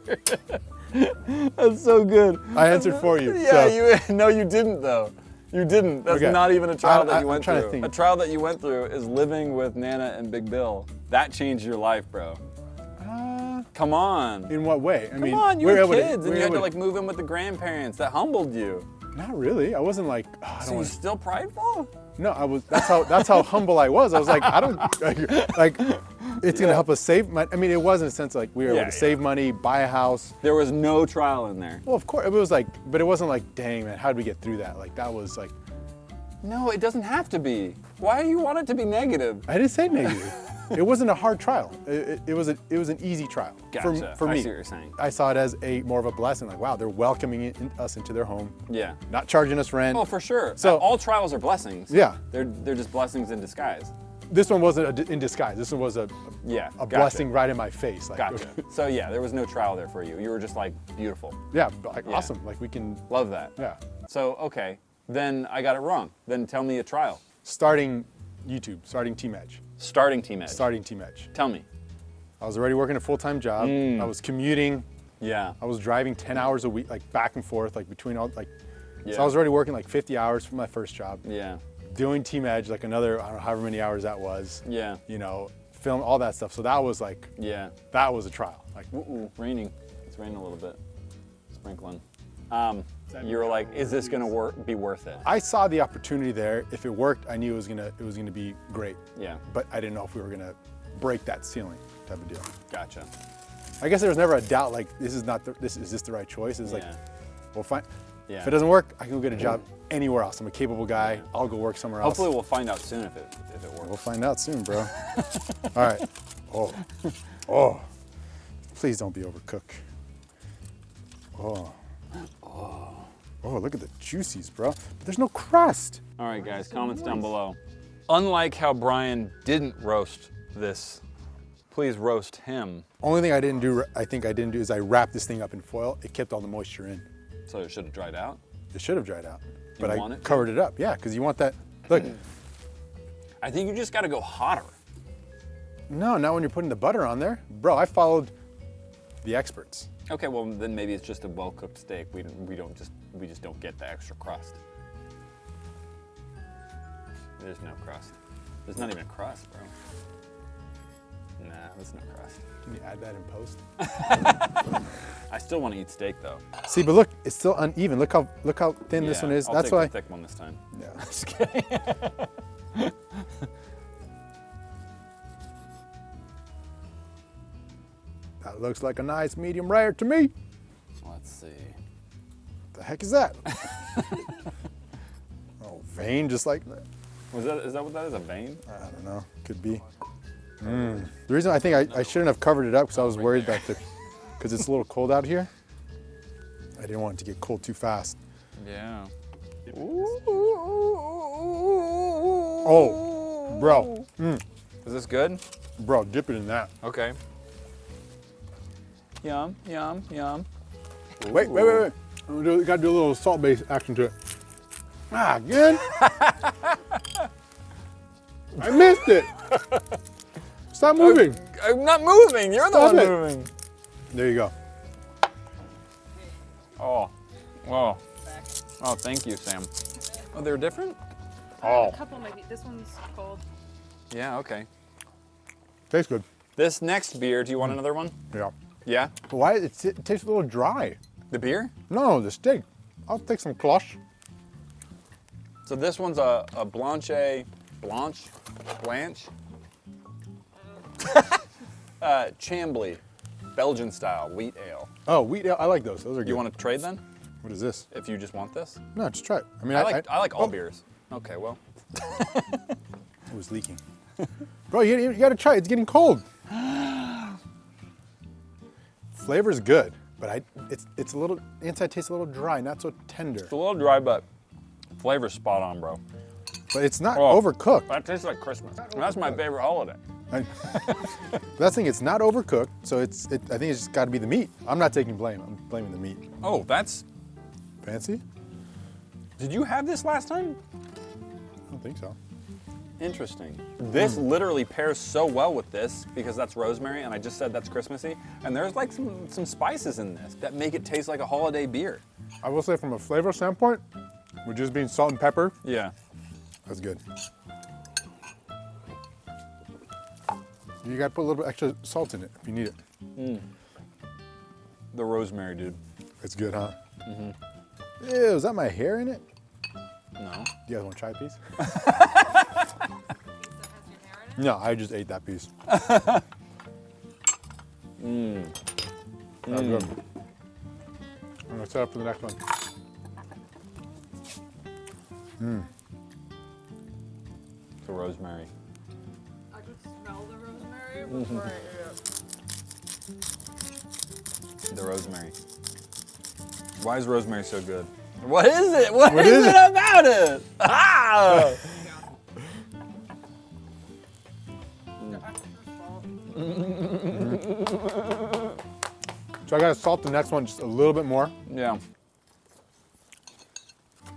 Speaker 1: That's so good.
Speaker 2: I answered for you.
Speaker 1: Yeah,
Speaker 2: so.
Speaker 1: No, you didn't though. You didn't. That's
Speaker 2: Okay.
Speaker 1: not even a trial that you
Speaker 2: I'm
Speaker 1: went
Speaker 2: trying to
Speaker 1: through.
Speaker 2: think.
Speaker 1: A trial that you went through is living with Nana and Big Bill. That changed your life, bro. Come on.
Speaker 2: In what way? I mean,
Speaker 1: Come on, you
Speaker 2: we
Speaker 1: were
Speaker 2: able to-
Speaker 1: kids
Speaker 2: we
Speaker 1: and you
Speaker 2: were
Speaker 1: had to
Speaker 2: able
Speaker 1: like move in with the grandparents. That humbled you.
Speaker 2: Not really. I wasn't like. Oh, I don't
Speaker 1: So you're
Speaker 2: want.
Speaker 1: still prideful?
Speaker 2: No, I was. That's how humble I was. I was like, I don't like. It's gonna help us save money. I mean, it was in a sense like we were able
Speaker 1: Yeah,
Speaker 2: to save money, buy a house.
Speaker 1: There was no trial in there.
Speaker 2: Well, of course, it was like, but it wasn't like, dang man, how did we get through that? Like that was like,
Speaker 1: No, it doesn't have to be. Why do you want it to be negative?
Speaker 2: I didn't say negative. It wasn't a hard trial. It was an easy trial
Speaker 1: Gotcha.
Speaker 2: for
Speaker 1: I
Speaker 2: me.
Speaker 1: see what you're saying.
Speaker 2: I saw it as more of a blessing. Like, wow, they're welcoming us into their home,
Speaker 1: Yeah.
Speaker 2: not charging us rent.
Speaker 1: Oh, for sure.
Speaker 2: So-
Speaker 1: All trials are blessings.
Speaker 2: Yeah.
Speaker 1: They're just blessings in disguise.
Speaker 2: This one wasn't in disguise. This one was a
Speaker 1: Yeah.
Speaker 2: a
Speaker 1: gotcha.
Speaker 2: blessing right in my face. Like,
Speaker 1: Gotcha. So yeah, there was no trial there for you. You were just like beautiful.
Speaker 2: yeah, like
Speaker 1: Yeah.
Speaker 2: awesome. Like we can,
Speaker 1: Love that.
Speaker 2: yeah.
Speaker 1: So okay, then I got it wrong. Then tell me a trial.
Speaker 2: Starting YouTube, starting Team Edge,
Speaker 1: Starting Team Edge.
Speaker 2: starting Team Edge.
Speaker 1: Tell me.
Speaker 2: I was already working a full-time job. I was commuting.
Speaker 1: Yeah.
Speaker 2: I was driving 10 hours a week, like back and forth, like between all, like.
Speaker 1: Yeah.
Speaker 2: So I was already working like 50 hours for my first job.
Speaker 1: Yeah.
Speaker 2: Doing Team Edge, like another, I don't know, however many hours that was.
Speaker 1: Yeah.
Speaker 2: You know, film all that stuff. So that was like,
Speaker 1: Yeah.
Speaker 2: that was a trial. Like,
Speaker 1: Ooh, raining. It's raining a little bit. Sprinkling. You were like, is this gonna be worth it?
Speaker 2: I saw the opportunity there. If it worked, I knew it was gonna be great.
Speaker 1: Yeah.
Speaker 2: But I didn't know if we were gonna break that ceiling type of deal.
Speaker 1: Gotcha.
Speaker 2: I guess there was never a doubt like is this the right choice? It's like,
Speaker 1: Yeah.
Speaker 2: well, fine.
Speaker 1: Yeah.
Speaker 2: If it doesn't work, I can go get a job anywhere else. I'm a capable guy. I'll go work somewhere else.
Speaker 1: Hopefully we'll find out soon if it works.
Speaker 2: We'll find out soon, bro. All right. Oh. Please don't be overcooked. Oh, look at the juices, bro. But there's no crust.
Speaker 1: All right, guys, comments down below. Unlike how Bryan didn't roast this, please roast him.
Speaker 2: Only thing I think I didn't do is I wrapped this thing up in foil. It kept all the moisture in.
Speaker 1: So it should have dried out.
Speaker 2: It should have dried out. But I
Speaker 1: want it to?
Speaker 2: covered it up. Yeah, because you want that. Look,
Speaker 1: I think you just got to go hotter.
Speaker 2: no, not when you're putting the butter on there. Bro, I followed the experts.
Speaker 1: Okay, well then maybe it's just a well-cooked steak. We just don't get the extra crust. There's no crust. There's not even a crust, bro. Nah, there's no crust.
Speaker 2: Can you add that in post?
Speaker 1: I still want to eat steak though.
Speaker 2: See, but look, it's still uneven. Look how thin this
Speaker 1: Yeah,
Speaker 2: one is.
Speaker 1: I'll
Speaker 2: That's
Speaker 1: take
Speaker 2: why.
Speaker 1: the thick one this time.
Speaker 2: Yeah.
Speaker 1: Just kidding.
Speaker 2: That looks like a nice medium rare to me.
Speaker 1: Let's see.
Speaker 2: The heck is that? Oh, vein, just like that.
Speaker 1: Is that what that is? A vein?
Speaker 2: I don't know. Could be. The reason I think I shouldn't have covered it up because I was worried that because it's a little cold out here. I didn't want it to get cold too fast.
Speaker 1: Yeah.
Speaker 2: Oh, bro.
Speaker 1: Is this good?
Speaker 2: Bro, dip it in that.
Speaker 1: Okay. Yum, yum, yum.
Speaker 2: Wait. We gotta do a little salt-based action to it. Ah, again? I missed it. Stop moving.
Speaker 1: I'm not moving. You're the
Speaker 2: Stop
Speaker 1: one
Speaker 2: it.
Speaker 1: moving.
Speaker 2: There you go.
Speaker 1: Oh. Oh. Oh, thank you, Sam. Oh, they're different?
Speaker 2: Oh,
Speaker 3: A couple maybe. This one's cold.
Speaker 1: Yeah, okay.
Speaker 2: tastes good.
Speaker 1: This next beer, do you want another one?
Speaker 2: Yeah.
Speaker 1: Yeah?
Speaker 2: But why? It tastes a little dry.
Speaker 1: The beer?
Speaker 2: No, the steak. I'll take some cloche.
Speaker 1: So this one's a Blanche, Chambly, Belgian style wheat ale.
Speaker 2: Oh, wheat ale. I like those. Those are good.
Speaker 1: You want to trade then?
Speaker 2: What is this?
Speaker 1: If you just want this?
Speaker 2: No, just try it. I mean,
Speaker 1: I like all
Speaker 2: oh,
Speaker 1: beers. Okay, well.
Speaker 2: It was leaking. Bro, you gotta try it. It's getting cold. Flavor's good, but it's a little, inside tastes a little dry, not so tender.
Speaker 1: It's a little dry, but flavor's spot on, bro.
Speaker 2: But it's not
Speaker 1: Oh.
Speaker 2: overcooked.
Speaker 1: That tastes like Christmas. That's my favorite holiday.
Speaker 2: That's the thing, it's not overcooked, so I think it's just gotta be the meat. I'm not taking blame, I'm blaming the meat.
Speaker 1: Oh, that's.
Speaker 2: Fancy?
Speaker 1: Did you have this last time?
Speaker 2: I don't think so.
Speaker 1: Interesting. This literally pairs so well with this because that's rosemary, and I just said that's Christmassy. And there's like some spices in this that make it taste like a holiday beer.
Speaker 2: I will say from a flavor standpoint, with just being salt and pepper,
Speaker 1: Yeah.
Speaker 2: that's good. You gotta put a little bit extra salt in it if you need it.
Speaker 1: The rosemary, dude.
Speaker 2: It's good, huh? Ew, is that my hair in it?
Speaker 1: No.
Speaker 2: Do you guys wanna try a piece?
Speaker 3: That has your hair in it?
Speaker 2: No, I just ate that piece. That's good. I'm gonna set up for the next one.
Speaker 1: The rosemary.
Speaker 3: I could smell the rosemary before I ate it.
Speaker 1: The rosemary. Why is rosemary so good? What is it? What is
Speaker 2: is
Speaker 1: it
Speaker 2: it?
Speaker 1: about it? Ah!
Speaker 2: So I gotta salt the next one just a little bit more.
Speaker 1: Yeah.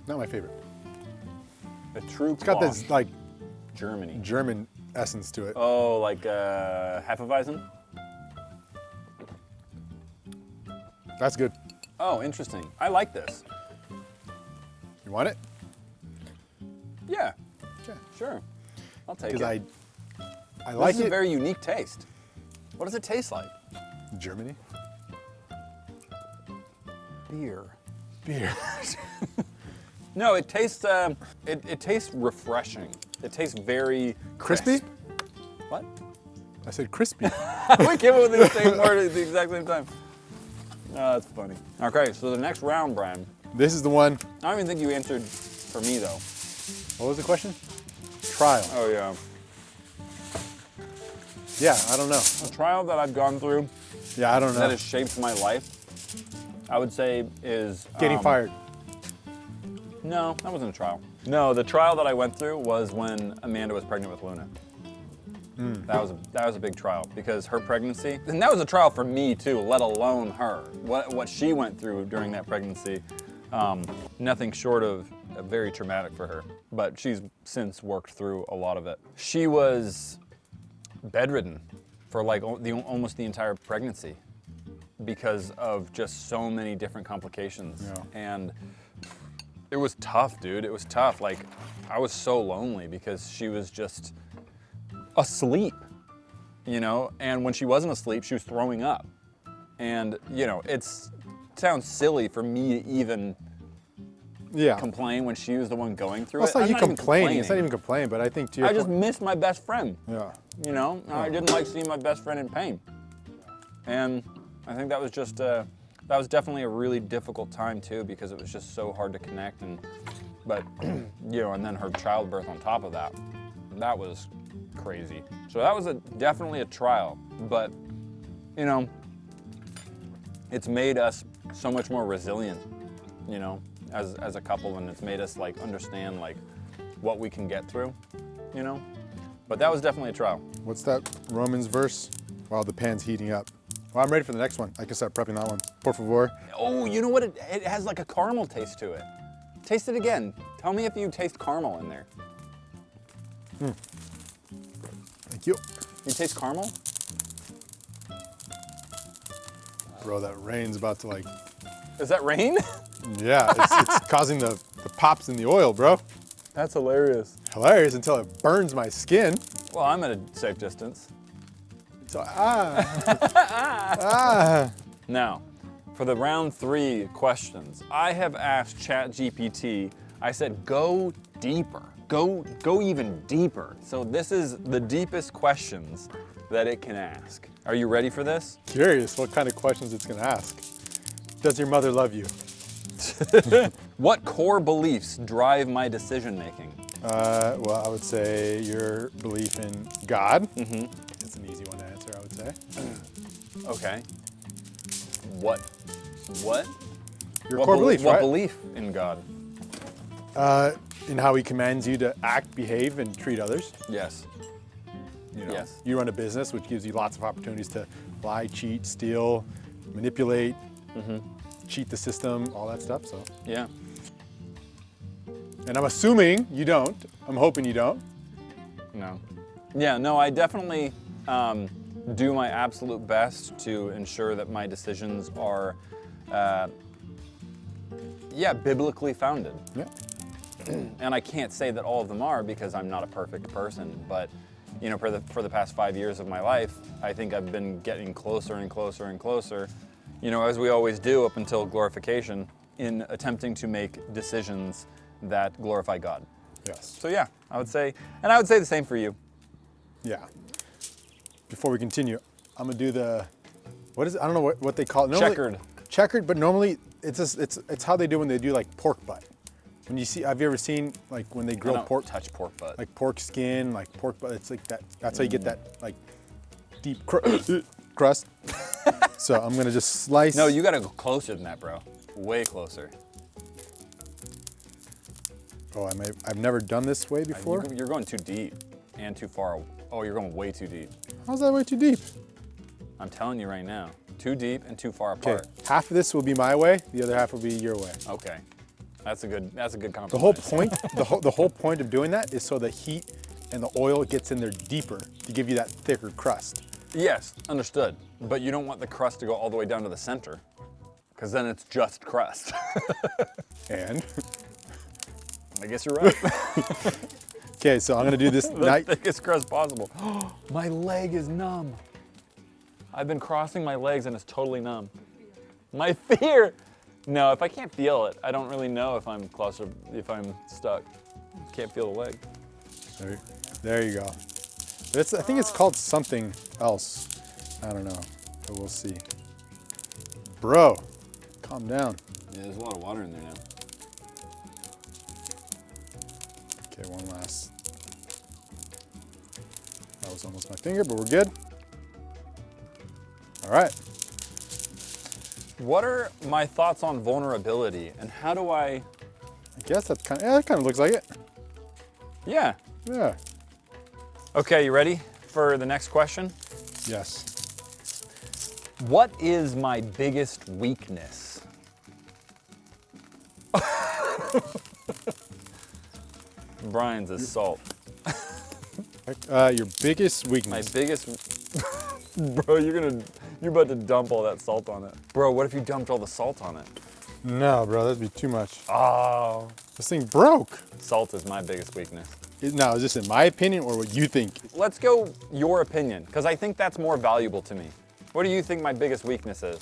Speaker 2: Not my favorite.
Speaker 1: A true
Speaker 2: It's got this like
Speaker 1: Germany.
Speaker 2: German essence to it.
Speaker 1: Oh, like Hefeweizen?
Speaker 2: That's good.
Speaker 1: Oh, interesting. I like this.
Speaker 2: You want it?
Speaker 1: Yeah,
Speaker 2: Okay.
Speaker 1: sure. I'll take it.
Speaker 2: Because I
Speaker 1: This
Speaker 2: like
Speaker 1: is a
Speaker 2: it.
Speaker 1: very unique taste. What does it taste like?
Speaker 2: Germany?
Speaker 1: Beer.
Speaker 2: Beer.
Speaker 1: No, it tastes. It tastes refreshing. It tastes very
Speaker 2: Crispy?
Speaker 1: crisp. What?
Speaker 2: I said crispy.
Speaker 1: We came up with the same word at the exact same time. Oh, that's funny. Okay, so the next round, Brian.
Speaker 2: This is the one.
Speaker 1: I don't even think you answered for me though.
Speaker 2: What was the question? Trial.
Speaker 1: Oh yeah.
Speaker 2: Yeah, I don't know.
Speaker 1: A trial that I've gone through
Speaker 2: Yeah, I don't know.
Speaker 1: that has shaped my life, I would say is
Speaker 2: Getting fired.
Speaker 1: No, that wasn't a trial. No, the trial that I went through was when Amanda was pregnant with Luna. That was a big trial because her pregnancy, and that was a trial for me too, let alone her. What she went through during that pregnancy, nothing short of very traumatic for her. But she's since worked through a lot of it. She was bedridden for like almost the entire pregnancy because of just so many different complications.
Speaker 2: Yeah.
Speaker 1: And it was tough, dude. It was tough. Like, I was so lonely because she was just asleep, you know? And when she wasn't asleep, she was throwing up. And, you know, it sounds silly for me to even
Speaker 2: Yeah.
Speaker 1: complain when she was the one going through
Speaker 2: Well,
Speaker 1: it.
Speaker 2: it's not
Speaker 1: I'm
Speaker 2: you
Speaker 1: even
Speaker 2: complaining. It's not even
Speaker 1: complaining.
Speaker 2: complaining, but I think to your
Speaker 1: I just
Speaker 2: point-
Speaker 1: missed my best friend,
Speaker 2: Yeah.
Speaker 1: you know? I didn't like seeing my best friend in pain. And I think that was just, that was definitely a really difficult time too because it was just so hard to connect. But, you know, and then her childbirth on top of that, that was crazy. So that was definitely a trial, but, you know, it's made us so much more resilient, you know, as a couple, and it's made us like understand like what we can get through. you know? But that was definitely a trial.
Speaker 2: What's that Romans verse? While the pan's heating up. Well, I'm ready for the next one. I can start prepping that one. Por favor.
Speaker 1: Oh, you know what? It has like a caramel taste to it. Taste it again. Tell me if you taste caramel in there.
Speaker 2: Thank you.
Speaker 1: You taste caramel?
Speaker 2: Bro, that rain's about to like,
Speaker 1: Is that rain?
Speaker 2: yeah, it's causing the pops in the oil, bro.
Speaker 1: That's hilarious.
Speaker 2: Hilarious until it burns my skin.
Speaker 1: Well, I'm at a safe distance.
Speaker 2: So,
Speaker 1: Now, for the round 3 questions, I have asked Chat GPT, I said, go deeper, go even deeper. So this is the deepest questions that it can ask. Are you ready for this?
Speaker 2: Curious what kind of questions it's gonna ask. Does your mother love you?
Speaker 1: What core beliefs drive my decision making?
Speaker 2: Well, I would say your belief in God. It's an easy one to answer, I would say.
Speaker 1: Okay. What?
Speaker 2: Your
Speaker 1: What
Speaker 2: core belief,
Speaker 1: What
Speaker 2: right?
Speaker 1: belief in God?
Speaker 2: In how he commands you to act, behave, and treat others.
Speaker 1: Yes.
Speaker 2: You know,
Speaker 1: Yes.
Speaker 2: You run a business which gives you lots of opportunities to lie, cheat, steal, manipulate, cheat the system, all that stuff. So,
Speaker 1: Yeah.
Speaker 2: and I'm assuming you don't. I'm hoping you don't.
Speaker 1: No. Yeah, no, I definitely do my absolute best to ensure that my decisions are, biblically founded.
Speaker 2: Yeah.
Speaker 1: And I can't say that all of them are because I'm not a perfect person, but you know, for the past 5 years of my life, I think I've been getting closer and closer and closer, you know, as we always do up until glorification, in attempting to make decisions that glorify God.
Speaker 2: Yes.
Speaker 1: So yeah, I would say the same for you.
Speaker 2: Yeah. Before we continue, I'm gonna do the, what is it? I don't know what they call it. Normally,
Speaker 1: Checkered.
Speaker 2: Checkered, but normally it's how they do when they do like pork butt. When you see, have you ever seen like when they
Speaker 1: I
Speaker 2: grill
Speaker 1: don't
Speaker 2: pork?
Speaker 1: touch pork butt.
Speaker 2: Like pork skin, like pork butt. It's like that. That's how you get that like deep crust. So I'm gonna just slice.
Speaker 1: No, you gotta go closer than that, bro. Way closer.
Speaker 2: Oh, I've never done this way before.
Speaker 1: You're going too deep and too far. Oh, you're going way too deep.
Speaker 2: How's that way too deep?
Speaker 1: I'm telling you right now. Too deep and too far
Speaker 2: Okay,
Speaker 1: apart.
Speaker 2: half of this will be my way. The other half will be your way.
Speaker 1: Okay. That's a good compromise.
Speaker 2: The whole point, the whole point of doing that is so the heat and the oil gets in there deeper to give you that thicker crust.
Speaker 1: Yes, understood. But you don't want the crust to go all the way down to the center, because then it's just crust.
Speaker 2: And
Speaker 1: I guess you're right.
Speaker 2: okay, so I'm gonna do this
Speaker 1: The
Speaker 2: night.
Speaker 1: thickest crust possible. My leg is numb. I've been crossing my legs and it's totally numb. My fear. No, if I can't feel it, I don't really know if I'm if I'm stuck. Can't feel the leg.
Speaker 2: There you go. But I think it's called something else. I don't know, but we'll see. Bro, calm down.
Speaker 1: Yeah, there's a lot of water in there now.
Speaker 2: Okay, one last. That was almost my finger, but we're good. All right.
Speaker 1: What are my thoughts on vulnerability and how do
Speaker 2: I guess that's that kind of looks like it.
Speaker 1: Yeah.
Speaker 2: Yeah.
Speaker 1: Okay, you ready for the next question?
Speaker 2: Yes.
Speaker 1: What is my biggest weakness? Bryan's is salt.
Speaker 2: Your biggest
Speaker 1: My
Speaker 2: weakness.
Speaker 1: biggest, bro, you're about to dump all that salt on it. Bro, what if you dumped all the salt on it?
Speaker 2: No, bro, that'd be too much.
Speaker 1: Oh.
Speaker 2: This thing broke.
Speaker 1: Salt is my biggest weakness.
Speaker 2: Now, is this in my opinion or what you think?
Speaker 1: Let's go your opinion, because I think that's more valuable to me. What do you think my biggest weakness is?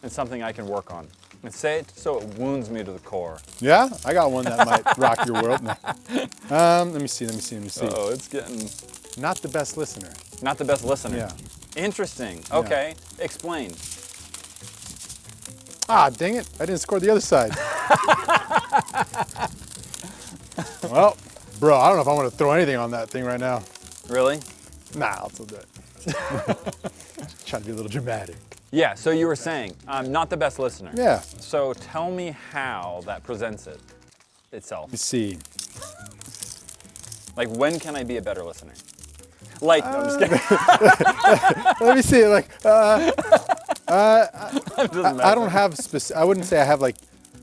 Speaker 1: And something I can work on. And say it so it wounds me to the core.
Speaker 2: Yeah, I got one that might rock your world. No. Let me see.
Speaker 1: Oh, it's getting
Speaker 2: Not the best listener.
Speaker 1: not the best listener.
Speaker 2: Yeah.
Speaker 1: Interesting. Okay, explain.
Speaker 2: Ah, dang it! I didn't score the other side. Well, bro, I don't know if I want to throw anything on that thing right now.
Speaker 1: Really?
Speaker 2: Nah, I'll still do it. Trying to be a little dramatic.
Speaker 1: Yeah, so you were saying I'm not the best listener.
Speaker 2: Yeah.
Speaker 1: So tell me how that presents itself.
Speaker 2: Let's see.
Speaker 1: Like, when can I be a better listener? Like, no, I'm just kidding.
Speaker 2: Let me see. Like,
Speaker 1: I'm just
Speaker 2: I don't have I wouldn't say I have like,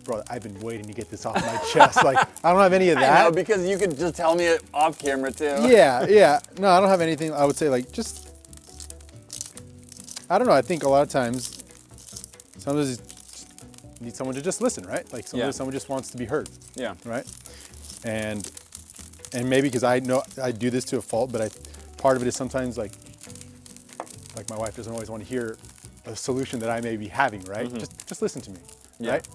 Speaker 2: bro, I've been waiting to get this off my chest. Like, I don't have any of
Speaker 1: I
Speaker 2: that.
Speaker 1: know, because you could just tell me it off camera too.
Speaker 2: Yeah. No, I don't have anything. I would say like just, I don't know. I think a lot of times, sometimes you just need someone to just listen, right? Like someone just wants to be heard,
Speaker 1: Yeah.
Speaker 2: right? And maybe because I know I do this to a fault, but part of it is sometimes like my wife doesn't always want to hear a solution that I may be having, right? Just listen to me,
Speaker 1: Yeah.
Speaker 2: right?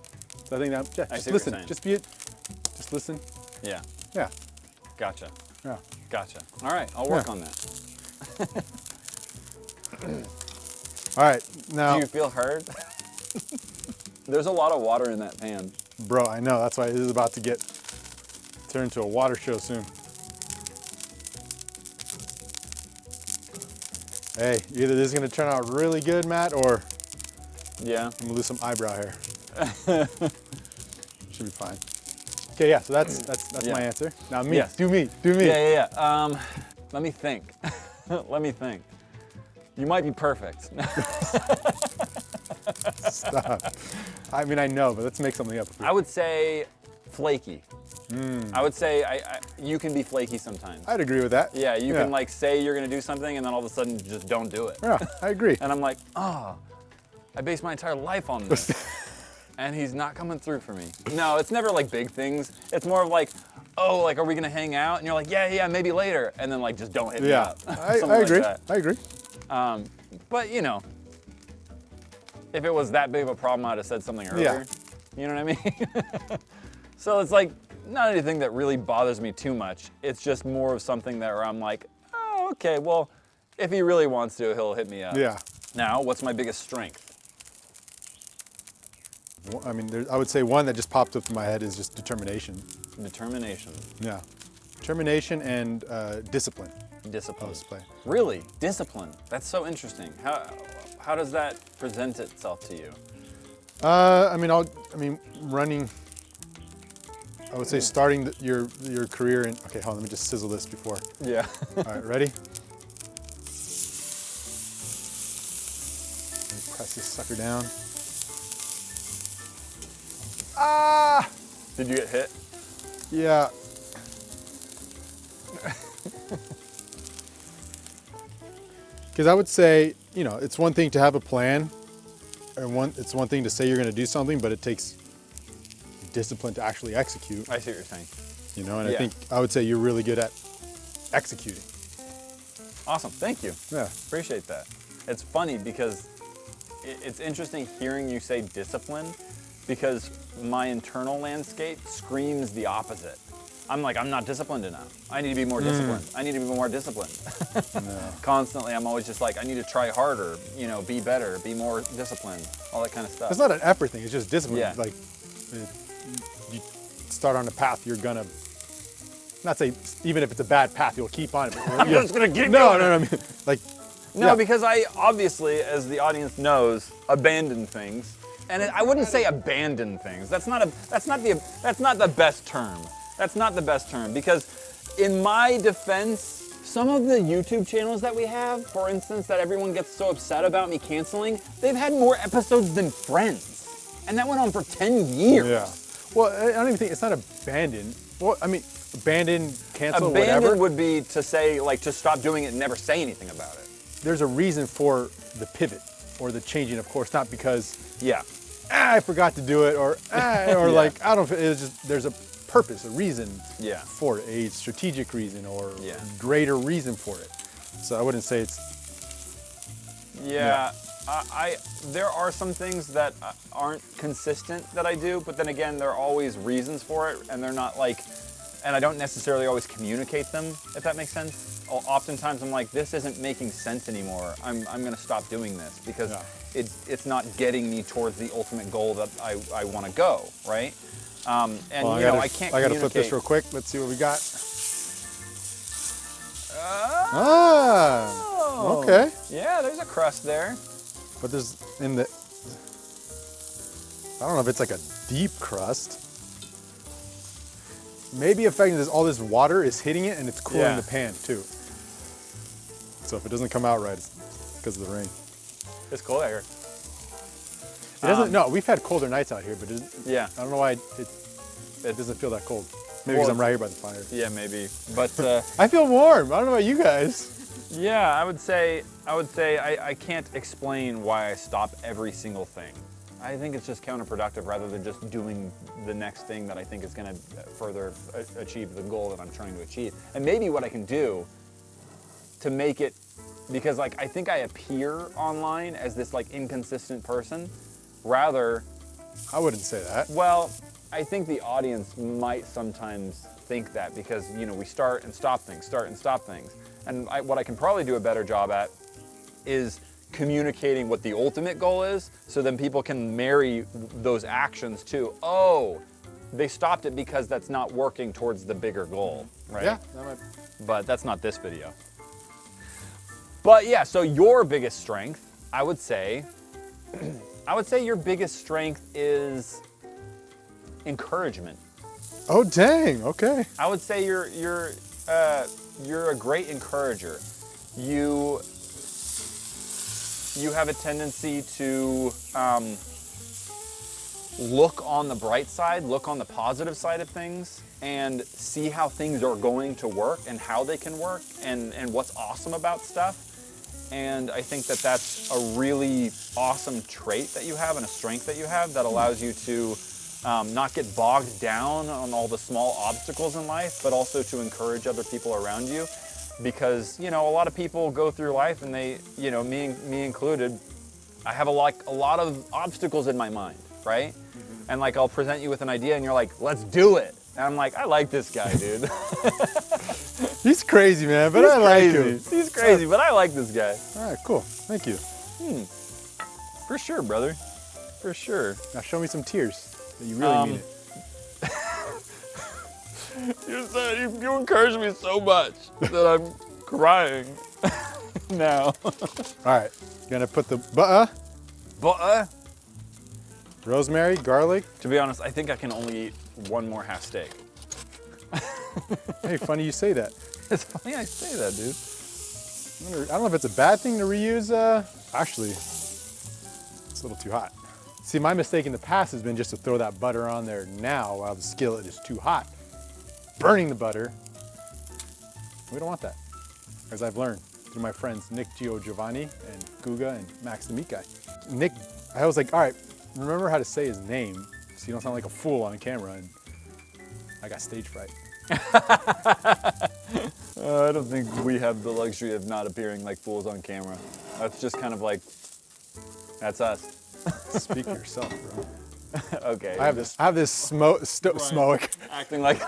Speaker 2: So I think that
Speaker 1: I
Speaker 2: just
Speaker 1: see what
Speaker 2: listen,
Speaker 1: you're saying.
Speaker 2: just listen.
Speaker 1: Yeah.
Speaker 2: Yeah.
Speaker 1: Gotcha.
Speaker 2: Yeah.
Speaker 1: Gotcha. All right, I'll work
Speaker 2: Yeah.
Speaker 1: on that.
Speaker 2: All right, now,
Speaker 1: Do you feel heard? There's a lot of water in that pan.
Speaker 2: bro, I know that's why this is about to turn into a water show soon. Hey, either this is gonna turn out really good, Matt, or
Speaker 1: Yeah.
Speaker 2: I'm gonna lose some eyebrow hair. Should be fine. Okay, yeah. So that's
Speaker 1: Yeah.
Speaker 2: my answer. Now me,
Speaker 1: Yes.
Speaker 2: do me.
Speaker 1: Yeah. Let me think. Let me think. You might be perfect.
Speaker 2: Stop. I mean, I know, but let's make something up.
Speaker 1: I would say flaky. I would say you can be flaky sometimes.
Speaker 2: I'd agree with that.
Speaker 1: Yeah, you can like say you're gonna do something and then all of a sudden you just don't do it.
Speaker 2: Yeah, I agree.
Speaker 1: And I'm like, I based my entire life on this. And he's not coming through for me. No, it's never like big things. It's more of like, oh, like, are we gonna hang out? And you're like, yeah, maybe later. And then like, just don't hit me
Speaker 2: Yeah,
Speaker 1: up.
Speaker 2: I
Speaker 1: Something like
Speaker 2: agree.
Speaker 1: that.
Speaker 2: I agree.
Speaker 1: But you know, if it was that big of a problem, I'd have said something earlier. You know what I mean? So it's like, not anything that really bothers me too much. It's just more of something that where I'm like, oh, okay, well, if he really wants to, he'll hit me up.
Speaker 2: Yeah.
Speaker 1: Now, what's my biggest strength?
Speaker 2: I mean, I would say one that just popped up in my head is just determination.
Speaker 1: Determination.
Speaker 2: Yeah. Determination and discipline.
Speaker 1: Discipline.
Speaker 2: Display.
Speaker 1: Really? Discipline. That's so interesting. How does that present itself to you?
Speaker 2: I mean, running. I would say starting your career in. Okay, hold on. Let me just sizzle this before.
Speaker 1: Yeah.
Speaker 2: All right, ready? Let me press this sucker down. Ah!
Speaker 1: Did you get hit?
Speaker 2: Yeah. Because I would say, it's one thing to have a plan, and it's one thing to say you're going to do something, but it takes discipline to actually execute.
Speaker 1: I see what you're saying.
Speaker 2: And I think I would say you're really good at executing.
Speaker 1: Awesome. Thank you.
Speaker 2: Yeah.
Speaker 1: Appreciate that. It's funny because it's interesting hearing you say discipline, because my internal landscape screams the opposite. I'm like, I'm not disciplined enough. I need to be more disciplined. I need to be more disciplined. Constantly, I'm always just like, I need to try harder, be better, be more disciplined, all that kind of stuff.
Speaker 2: It's not an effort thing, it's just discipline.
Speaker 1: Yeah.
Speaker 2: Like, you start on a path, you're gonna, not say, even if it's a bad path, you'll keep on it.
Speaker 1: I'm just gonna keep
Speaker 2: No,
Speaker 1: going.
Speaker 2: I mean, like,
Speaker 1: No,
Speaker 2: yeah.
Speaker 1: because I obviously, as the audience knows, abandon things. And I wouldn't say abandon things. That's not the best term. That's not the best term, because in my defense, some of the YouTube channels that we have, for instance, that everyone gets so upset about me canceling, they've had more episodes than Friends. And that went on for 10 years.
Speaker 2: Yeah. Well, I don't even think, it's not abandon. Well, I mean, abandon, cancel,
Speaker 1: Abandon
Speaker 2: whatever.
Speaker 1: would be to say, like, to stop doing it and never say anything about it.
Speaker 2: There's a reason for the pivot or the changing of course, not because
Speaker 1: Yeah.
Speaker 2: I forgot to do it or like, I don't, it's just, there's a purpose, a reason
Speaker 1: Yeah.
Speaker 2: for it, a strategic reason or
Speaker 1: Yeah.
Speaker 2: greater reason for it. So I wouldn't say it's,
Speaker 1: Yeah, there are some things that aren't consistent that I do, but then again, there are always reasons for it, and they're not like, and I don't necessarily always communicate them, if that makes sense. Oftentimes I'm like, this isn't making sense anymore. I'm gonna stop doing this because it's not getting me towards the ultimate goal that I want to go, right? And
Speaker 2: well,
Speaker 1: I can't.
Speaker 2: I gotta flip this real quick. Let's see what we got.
Speaker 1: Oh,
Speaker 2: okay.
Speaker 1: Yeah, there's a crust there.
Speaker 2: But there's I don't know if it's like a deep crust. maybe affecting this, all this water is hitting it and it's cooling
Speaker 1: Yeah.
Speaker 2: the pan too. So if it doesn't come out right, it's because of the rain.
Speaker 1: It's cold out here.
Speaker 2: It doesn't, no, we've had colder nights out here, but
Speaker 1: Yeah.
Speaker 2: I don't know why it doesn't feel that cold. Maybe because
Speaker 1: Well,
Speaker 2: I'm right here by the fire.
Speaker 1: Yeah, maybe. But
Speaker 2: I feel warm. I don't know about you guys.
Speaker 1: yeah, I would say I can't explain why I stop every single thing. I think it's just counterproductive rather than just doing the next thing that I think is going to further achieve the goal that I'm trying to achieve. And maybe what I can do to make it, because like I think I appear online as this like inconsistent person, rather,
Speaker 2: I wouldn't say that.
Speaker 1: well, I think the audience might sometimes think that because, you know, we start and stop things. And what I can probably do a better job at is communicating what the ultimate goal is, so then people can marry those actions to, oh, they stopped it because that's not working towards the bigger goal, right?
Speaker 2: Yeah, that might.
Speaker 1: But that's not this video. But yeah, so your biggest strength, I would say your biggest strength is encouragement.
Speaker 2: Oh dang! Okay.
Speaker 1: I would say you're a great encourager. You have a tendency to look on the bright side, look on the positive side of things, and see how things are going to work and how they can work and what's awesome about stuff. And I think that that's a really awesome trait that you have and a strength that you have that allows you to not get bogged down on all the small obstacles in life, but also to encourage other people around you. Because, you know, a lot of people go through life and they, you know, me included, I have a lot of obstacles in my mind, right? Mm-hmm. And like I'll present you with an idea and you're like, let's do it. And I'm like, I like this guy, dude.
Speaker 2: He's crazy, man, but I like him.
Speaker 1: He's crazy, but I like this guy.
Speaker 2: All right, cool. Thank you.
Speaker 1: For sure, brother. For sure.
Speaker 2: Now show me some tears that you really mean it.
Speaker 1: You encourage me so much that I'm crying now.
Speaker 2: All right, gonna put the butter, rosemary, garlic.
Speaker 1: To be honest, I think I can only eat one more half steak.
Speaker 2: Hey, funny you say that.
Speaker 1: It's funny I say that, dude.
Speaker 2: I don't know if it's a bad thing to reuse. Actually, it's a little too hot. See, my mistake in the past has been just to throw that butter on there now while the skillet is too hot. Burning the butter. We don't want that, as I've learned through my friends Nick Giovanni and Guga and Max the Meat Guy. Nick, I was like, all right, remember how to say his name so you don't sound like a fool on camera, and I got stage fright.
Speaker 1: I don't think we have the luxury of not appearing like fools on camera. That's just kind of like, that's us.
Speaker 2: Speak for yourself, bro.
Speaker 1: Okay.
Speaker 2: I have this smoke.
Speaker 1: Acting like.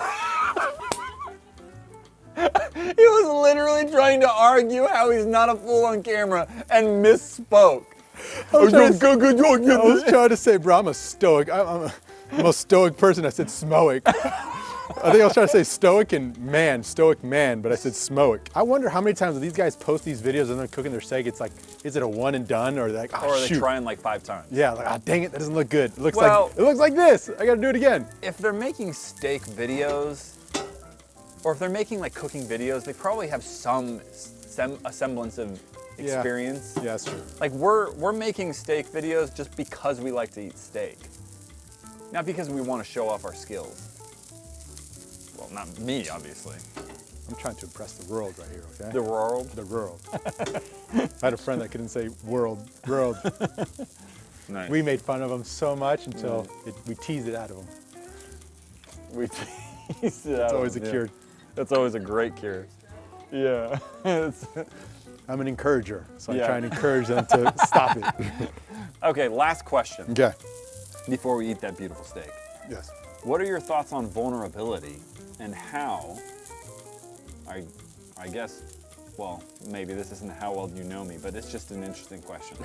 Speaker 1: He was literally trying to argue how he's not a fool on camera and misspoke.
Speaker 2: I was trying to say, bro, I'm a stoic. I'm the most stoic person. I said smoic. I think I was trying to say stoic man, but I said smoic. I wonder how many times these guys post these videos and they're cooking their steak. It's like, is it a one and done, or they're like, oh,
Speaker 1: Or are they
Speaker 2: shoot.
Speaker 1: trying like 5 times?
Speaker 2: Yeah, like, ah, dang it, that doesn't look good. It looks
Speaker 1: Well-
Speaker 2: like this. I gotta do it again.
Speaker 1: If they're making steak videos, or if they're making like cooking videos, they probably have a semblance of experience.
Speaker 2: Yeah, that's true.
Speaker 1: Like we're making steak videos just because we like to eat steak, not because we want to show off our skills. Well, not me, obviously.
Speaker 2: I'm trying to impress the world right here, okay?
Speaker 1: The world.
Speaker 2: The world. I had a friend that couldn't say world.
Speaker 1: Nice.
Speaker 2: We made fun of him so much until we teased it out of him.
Speaker 1: We teased it out.
Speaker 2: It's always a
Speaker 1: yeah.
Speaker 2: cure.
Speaker 1: That's always a great cure. Yeah.
Speaker 2: I'm an encourager, so I
Speaker 1: Yeah.
Speaker 2: try and encourage them to stop it.
Speaker 1: Okay, last question
Speaker 2: Okay.
Speaker 1: before we eat that beautiful steak.
Speaker 2: Yes.
Speaker 1: What are your thoughts on vulnerability and how, I guess, well, maybe this isn't how well you know me, but it's just an interesting question.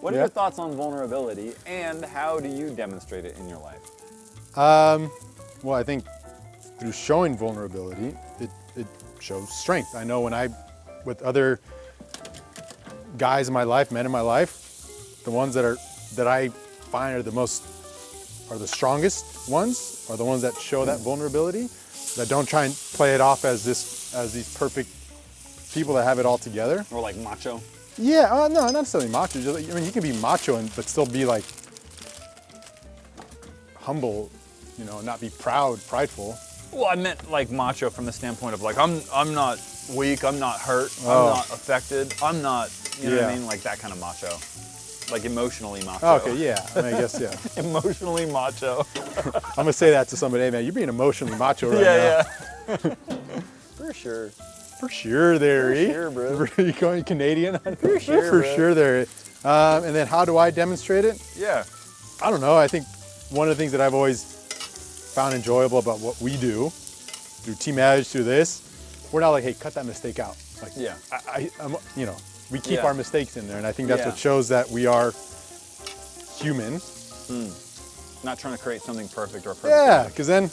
Speaker 1: What are
Speaker 2: Yeah.
Speaker 1: your thoughts on vulnerability and how do you demonstrate it in your life?
Speaker 2: Well, I think through showing vulnerability, it shows strength. I know with other guys in my life, men in my life, the ones that I find are the strongest, ones are the ones that show that vulnerability, that don't try and play it off as these perfect people that have it all together.
Speaker 1: Or like macho.
Speaker 2: Yeah, no, not necessarily macho. Just, I mean, you can be macho but still be like humble, you know, not be prideful.
Speaker 1: Well, I meant like macho from the standpoint of like, I'm not weak, I'm not hurt, I'm not affected, I'm not, you know what I mean? Like that kind of macho. Like emotionally macho.
Speaker 2: Oh, okay, yeah, I mean, I guess, yeah.
Speaker 1: Emotionally macho.
Speaker 2: I'm gonna say that to somebody, hey man, you're being emotionally macho right now.
Speaker 1: Yeah. For sure.
Speaker 2: For sure there,
Speaker 1: For sure, bro.
Speaker 2: You going Canadian?
Speaker 1: For sure,
Speaker 2: For
Speaker 1: bro.
Speaker 2: sure there. And then how do I demonstrate it?
Speaker 1: Yeah.
Speaker 2: I don't know. I think one of the things that I've always found enjoyable about what we do, through Team Edge, through this, we're not like, hey, cut that mistake out. Like,
Speaker 1: Yeah.
Speaker 2: I'm, you know, we keep
Speaker 1: Yeah.
Speaker 2: our mistakes in there, and I think that's
Speaker 1: Yeah.
Speaker 2: what shows that we are human.
Speaker 1: Not trying to create something perfect or perfect.
Speaker 2: Yeah, because then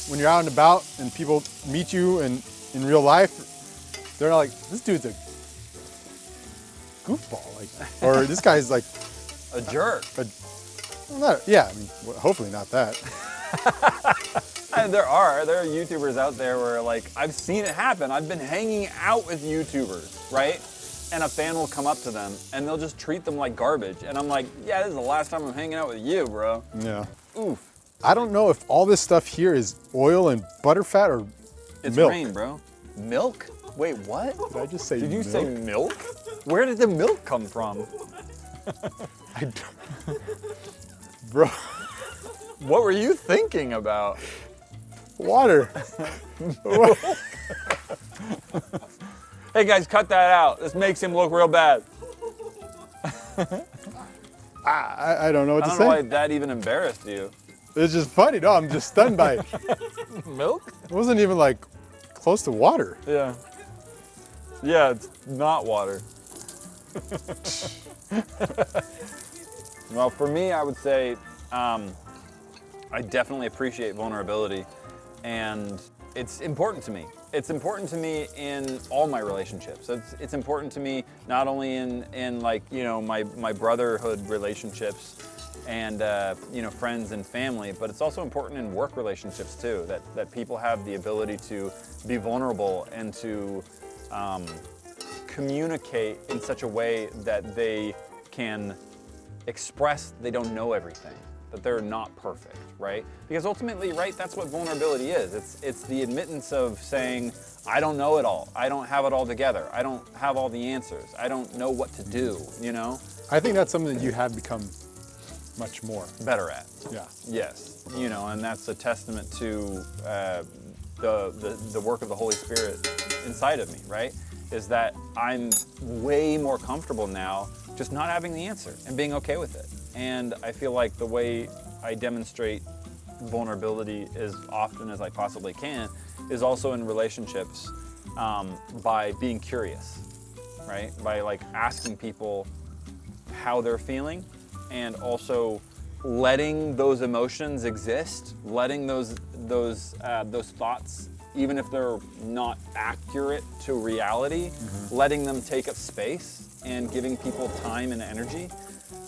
Speaker 2: when you're out and about and people meet you and in real life, they're not like, this dude's a goofball, like, or this guy's like
Speaker 1: A jerk.
Speaker 2: yeah, I mean, hopefully not that.
Speaker 1: And there are YouTubers out there where like, I've seen it happen. I've been hanging out with YouTubers, right? And a fan will come up to them and they'll just treat them like garbage. And I'm like, yeah, this is the last time I'm hanging out with you, bro.
Speaker 2: Yeah.
Speaker 1: Oof.
Speaker 2: I don't know if all this stuff here is oil and butter fat or
Speaker 1: It's
Speaker 2: milk.
Speaker 1: rain, bro. Milk? Wait, what?
Speaker 2: Did I just say
Speaker 1: Did you
Speaker 2: milk?
Speaker 1: say milk? Where did the milk come from?
Speaker 2: I don't- Bro,
Speaker 1: What were you thinking about?
Speaker 2: water.
Speaker 1: Hey guys, cut that out. This makes him look real bad.
Speaker 2: I don't know what
Speaker 1: I
Speaker 2: to
Speaker 1: don't
Speaker 2: say.
Speaker 1: know why that even embarrassed you.
Speaker 2: It's just funny. No, I'm just stunned by it.
Speaker 1: Milk?
Speaker 2: It wasn't even like close to water.
Speaker 1: Yeah. Yeah, it's not water. Well, for me, I would say I definitely appreciate vulnerability, and it's important to me. It's important to me in all my relationships. It's important to me not only in like, you know, my brotherhood relationships and you know, friends and family, but it's also important in work relationships too, that people have the ability to be vulnerable and to communicate in such a way that they can express they don't know everything, that they're not perfect, right? Because ultimately, right, that's what vulnerability is. It's the admittance of saying, I don't know it all. I don't have it all together. I don't have all the answers. I don't know what to do, you know?
Speaker 2: I think that's something that you have become much more.
Speaker 1: Better at.
Speaker 2: Yeah.
Speaker 1: Yes, you know, and that's a testament to the work of the Holy Spirit inside of me, right? Is that I'm way more comfortable now just not having the answer and being okay with it. And I feel like the way I demonstrate vulnerability as often as I possibly can is also in relationships by being curious, right? By like asking people how they're feeling and also letting those emotions exist, letting those thoughts, even if they're not accurate to reality, letting them take up space and giving people time and energy,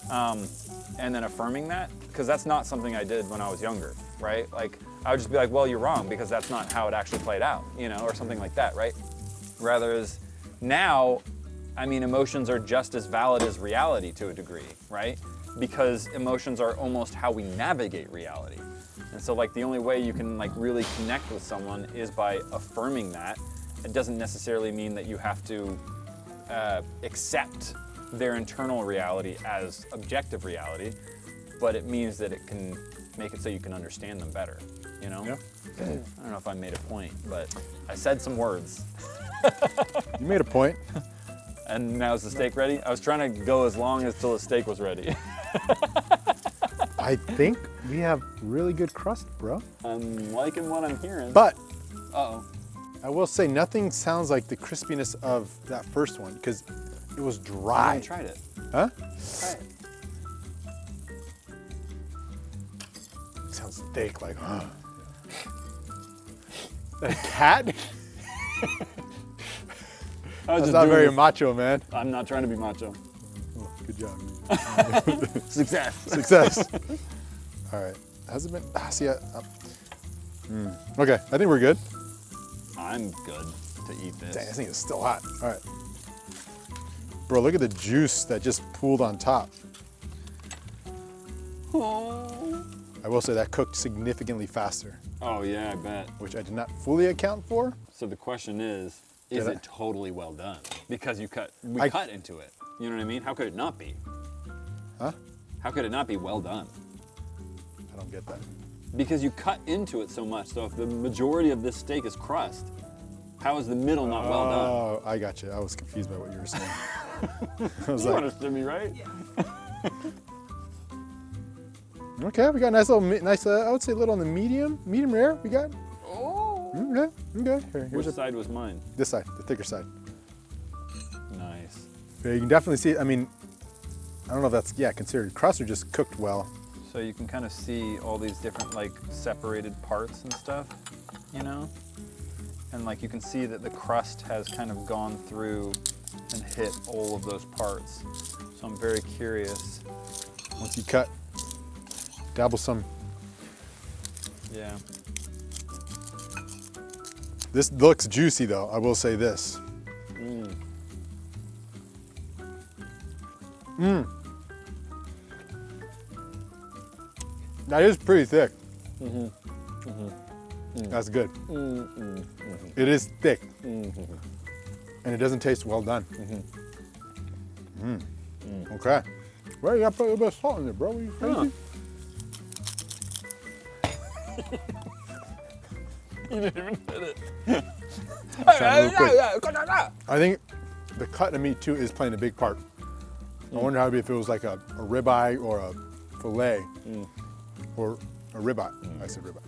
Speaker 1: and then affirming that, because that's not something I did when I was younger, right? Like, I would just be like, well, you're wrong, because that's not how it actually played out, you know, or something like that, right? Rather as now, I mean, emotions are just as valid as reality to a degree, right? Because emotions are almost how we navigate reality. And so like the only way you can like really connect with someone is by affirming that. It doesn't necessarily mean that you have to accept their internal reality as objective reality, but it means that it can make it so you can understand them better, you know?
Speaker 2: Yeah.
Speaker 1: I don't know if I made a point, but I said some words.
Speaker 2: You made a point.
Speaker 1: And now is the steak ready? I was trying to go as long as till the steak was ready.
Speaker 2: I think we have really good crust, bro.
Speaker 1: I'm liking what I'm hearing.
Speaker 2: But
Speaker 1: Uh-oh.
Speaker 2: I will say nothing sounds like the crispiness of that first one because it was
Speaker 1: I
Speaker 2: dry.
Speaker 1: haven't tried it.
Speaker 2: Huh?
Speaker 1: Try it.
Speaker 2: Sounds thick, like, A cat?
Speaker 1: I was
Speaker 2: That's
Speaker 1: just
Speaker 2: not
Speaker 1: doing
Speaker 2: very
Speaker 1: this.
Speaker 2: macho, man.
Speaker 1: I'm not trying to be macho.
Speaker 2: Oh, good job.
Speaker 1: Success.
Speaker 2: Success. All right. Has it been? See, okay, I think we're good.
Speaker 1: I'm good to eat this.
Speaker 2: Dang, this thing is still hot. All right. Bro, look at the juice that just pooled on top.
Speaker 1: Oh.
Speaker 2: I will say that cooked significantly faster,
Speaker 1: Oh yeah, I bet.
Speaker 2: which I did not fully account for.
Speaker 1: So the question is
Speaker 2: Did I?
Speaker 1: it totally well done? Because we
Speaker 2: I-
Speaker 1: cut into it. You know what I mean? How could it not be?
Speaker 2: Huh?
Speaker 1: How could it not be well done?
Speaker 2: I don't get that.
Speaker 1: Because you cut into it so much. So if the majority of this steak is crust, how is the middle not well done?
Speaker 2: Oh, I got you. I was confused by what you were saying. I was
Speaker 1: You
Speaker 2: like,
Speaker 1: understood me, right?
Speaker 2: okay, we got a nice little, nice. I would say a little on the medium rare. We got.
Speaker 1: Oh.
Speaker 2: Okay, okay. Here,
Speaker 1: Which
Speaker 2: here's a,
Speaker 1: side was mine?
Speaker 2: this side, the thicker side.
Speaker 1: Nice.
Speaker 2: Yeah, you can definitely see. I mean, I don't know if that's considered crust or just cooked well.
Speaker 1: So you can kind of see all these different like separated parts and stuff, you know? And like you can see that the crust has kind of gone through and hit all of those parts. So I'm very curious.
Speaker 2: Once you cut, dabble some.
Speaker 1: Yeah.
Speaker 2: This looks juicy though. I will say this. That is pretty thick. That's good. It is thick, and it doesn't taste well done. Okay. Well, you gotta put a little bit of salt in there, bro. Are you crazy?
Speaker 1: You didn't even hit it.
Speaker 2: Trying real quick. I think the cut of meat too is playing a big part. I wonder how it'd be if it was like a ribeye or a fillet or a ribeye. I said ribeye.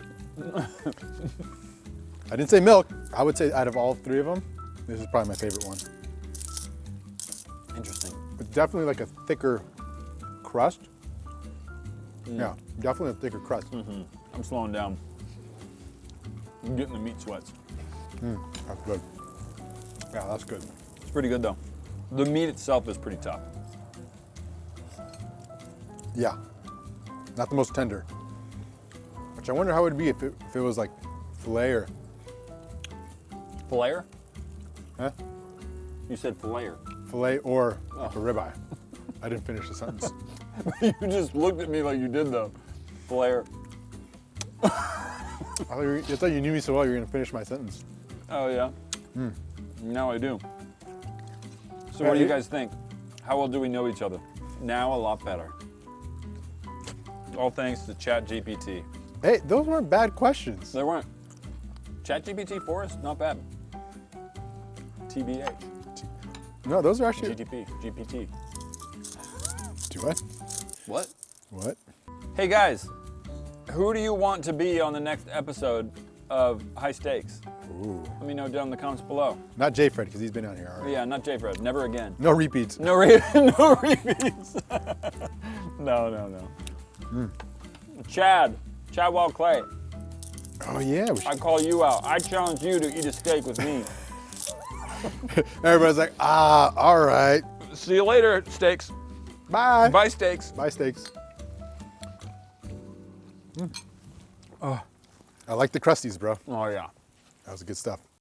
Speaker 2: I didn't say milk. I would say out of all three of them, this is probably my favorite one.
Speaker 1: Interesting.
Speaker 2: It's definitely like a thicker crust. Yeah, definitely a thicker crust.
Speaker 1: I'm slowing down. I'm getting the meat sweats.
Speaker 2: That's good. Yeah, that's good.
Speaker 1: It's pretty good though. The meat itself is pretty tough.
Speaker 2: Yeah, not the most tender. Which I wonder how it would be if it was like filet or,
Speaker 1: Filayer?
Speaker 2: huh?
Speaker 1: You said filayer.
Speaker 2: Filet or like a ribeye. I didn't finish the sentence.
Speaker 1: You just looked at me like you did though. Filayer.
Speaker 2: I thought you knew me so well you were gonna finish my sentence.
Speaker 1: Oh yeah. Now I do. So what do you guys think? How well do we know each other? Now a lot better. All thanks to Chat GPT.
Speaker 2: Hey, those weren't bad questions.
Speaker 1: They weren't. Chat GPT for us, not bad. TBH.
Speaker 2: No, those are actually.
Speaker 1: GPT.
Speaker 2: Do what?
Speaker 1: What?
Speaker 2: What?
Speaker 1: Hey guys, who do you want to be on the next episode of High Stakes?
Speaker 2: Ooh.
Speaker 1: Let me know down in the comments below.
Speaker 2: Not J Fred because he's been on here already.
Speaker 1: Yeah, not J Fred. Never again.
Speaker 2: No repeats.
Speaker 1: No repeats. No. Chad Wild Clay.
Speaker 2: Oh yeah.
Speaker 1: I call you out. I challenge you to eat a steak with me.
Speaker 2: Everybody's like, all right.
Speaker 1: See you later, steaks.
Speaker 2: Bye.
Speaker 1: Bye, steaks.
Speaker 2: Bye, steaks. Oh, I like the crusties, bro.
Speaker 1: Oh yeah.
Speaker 2: That was good stuff.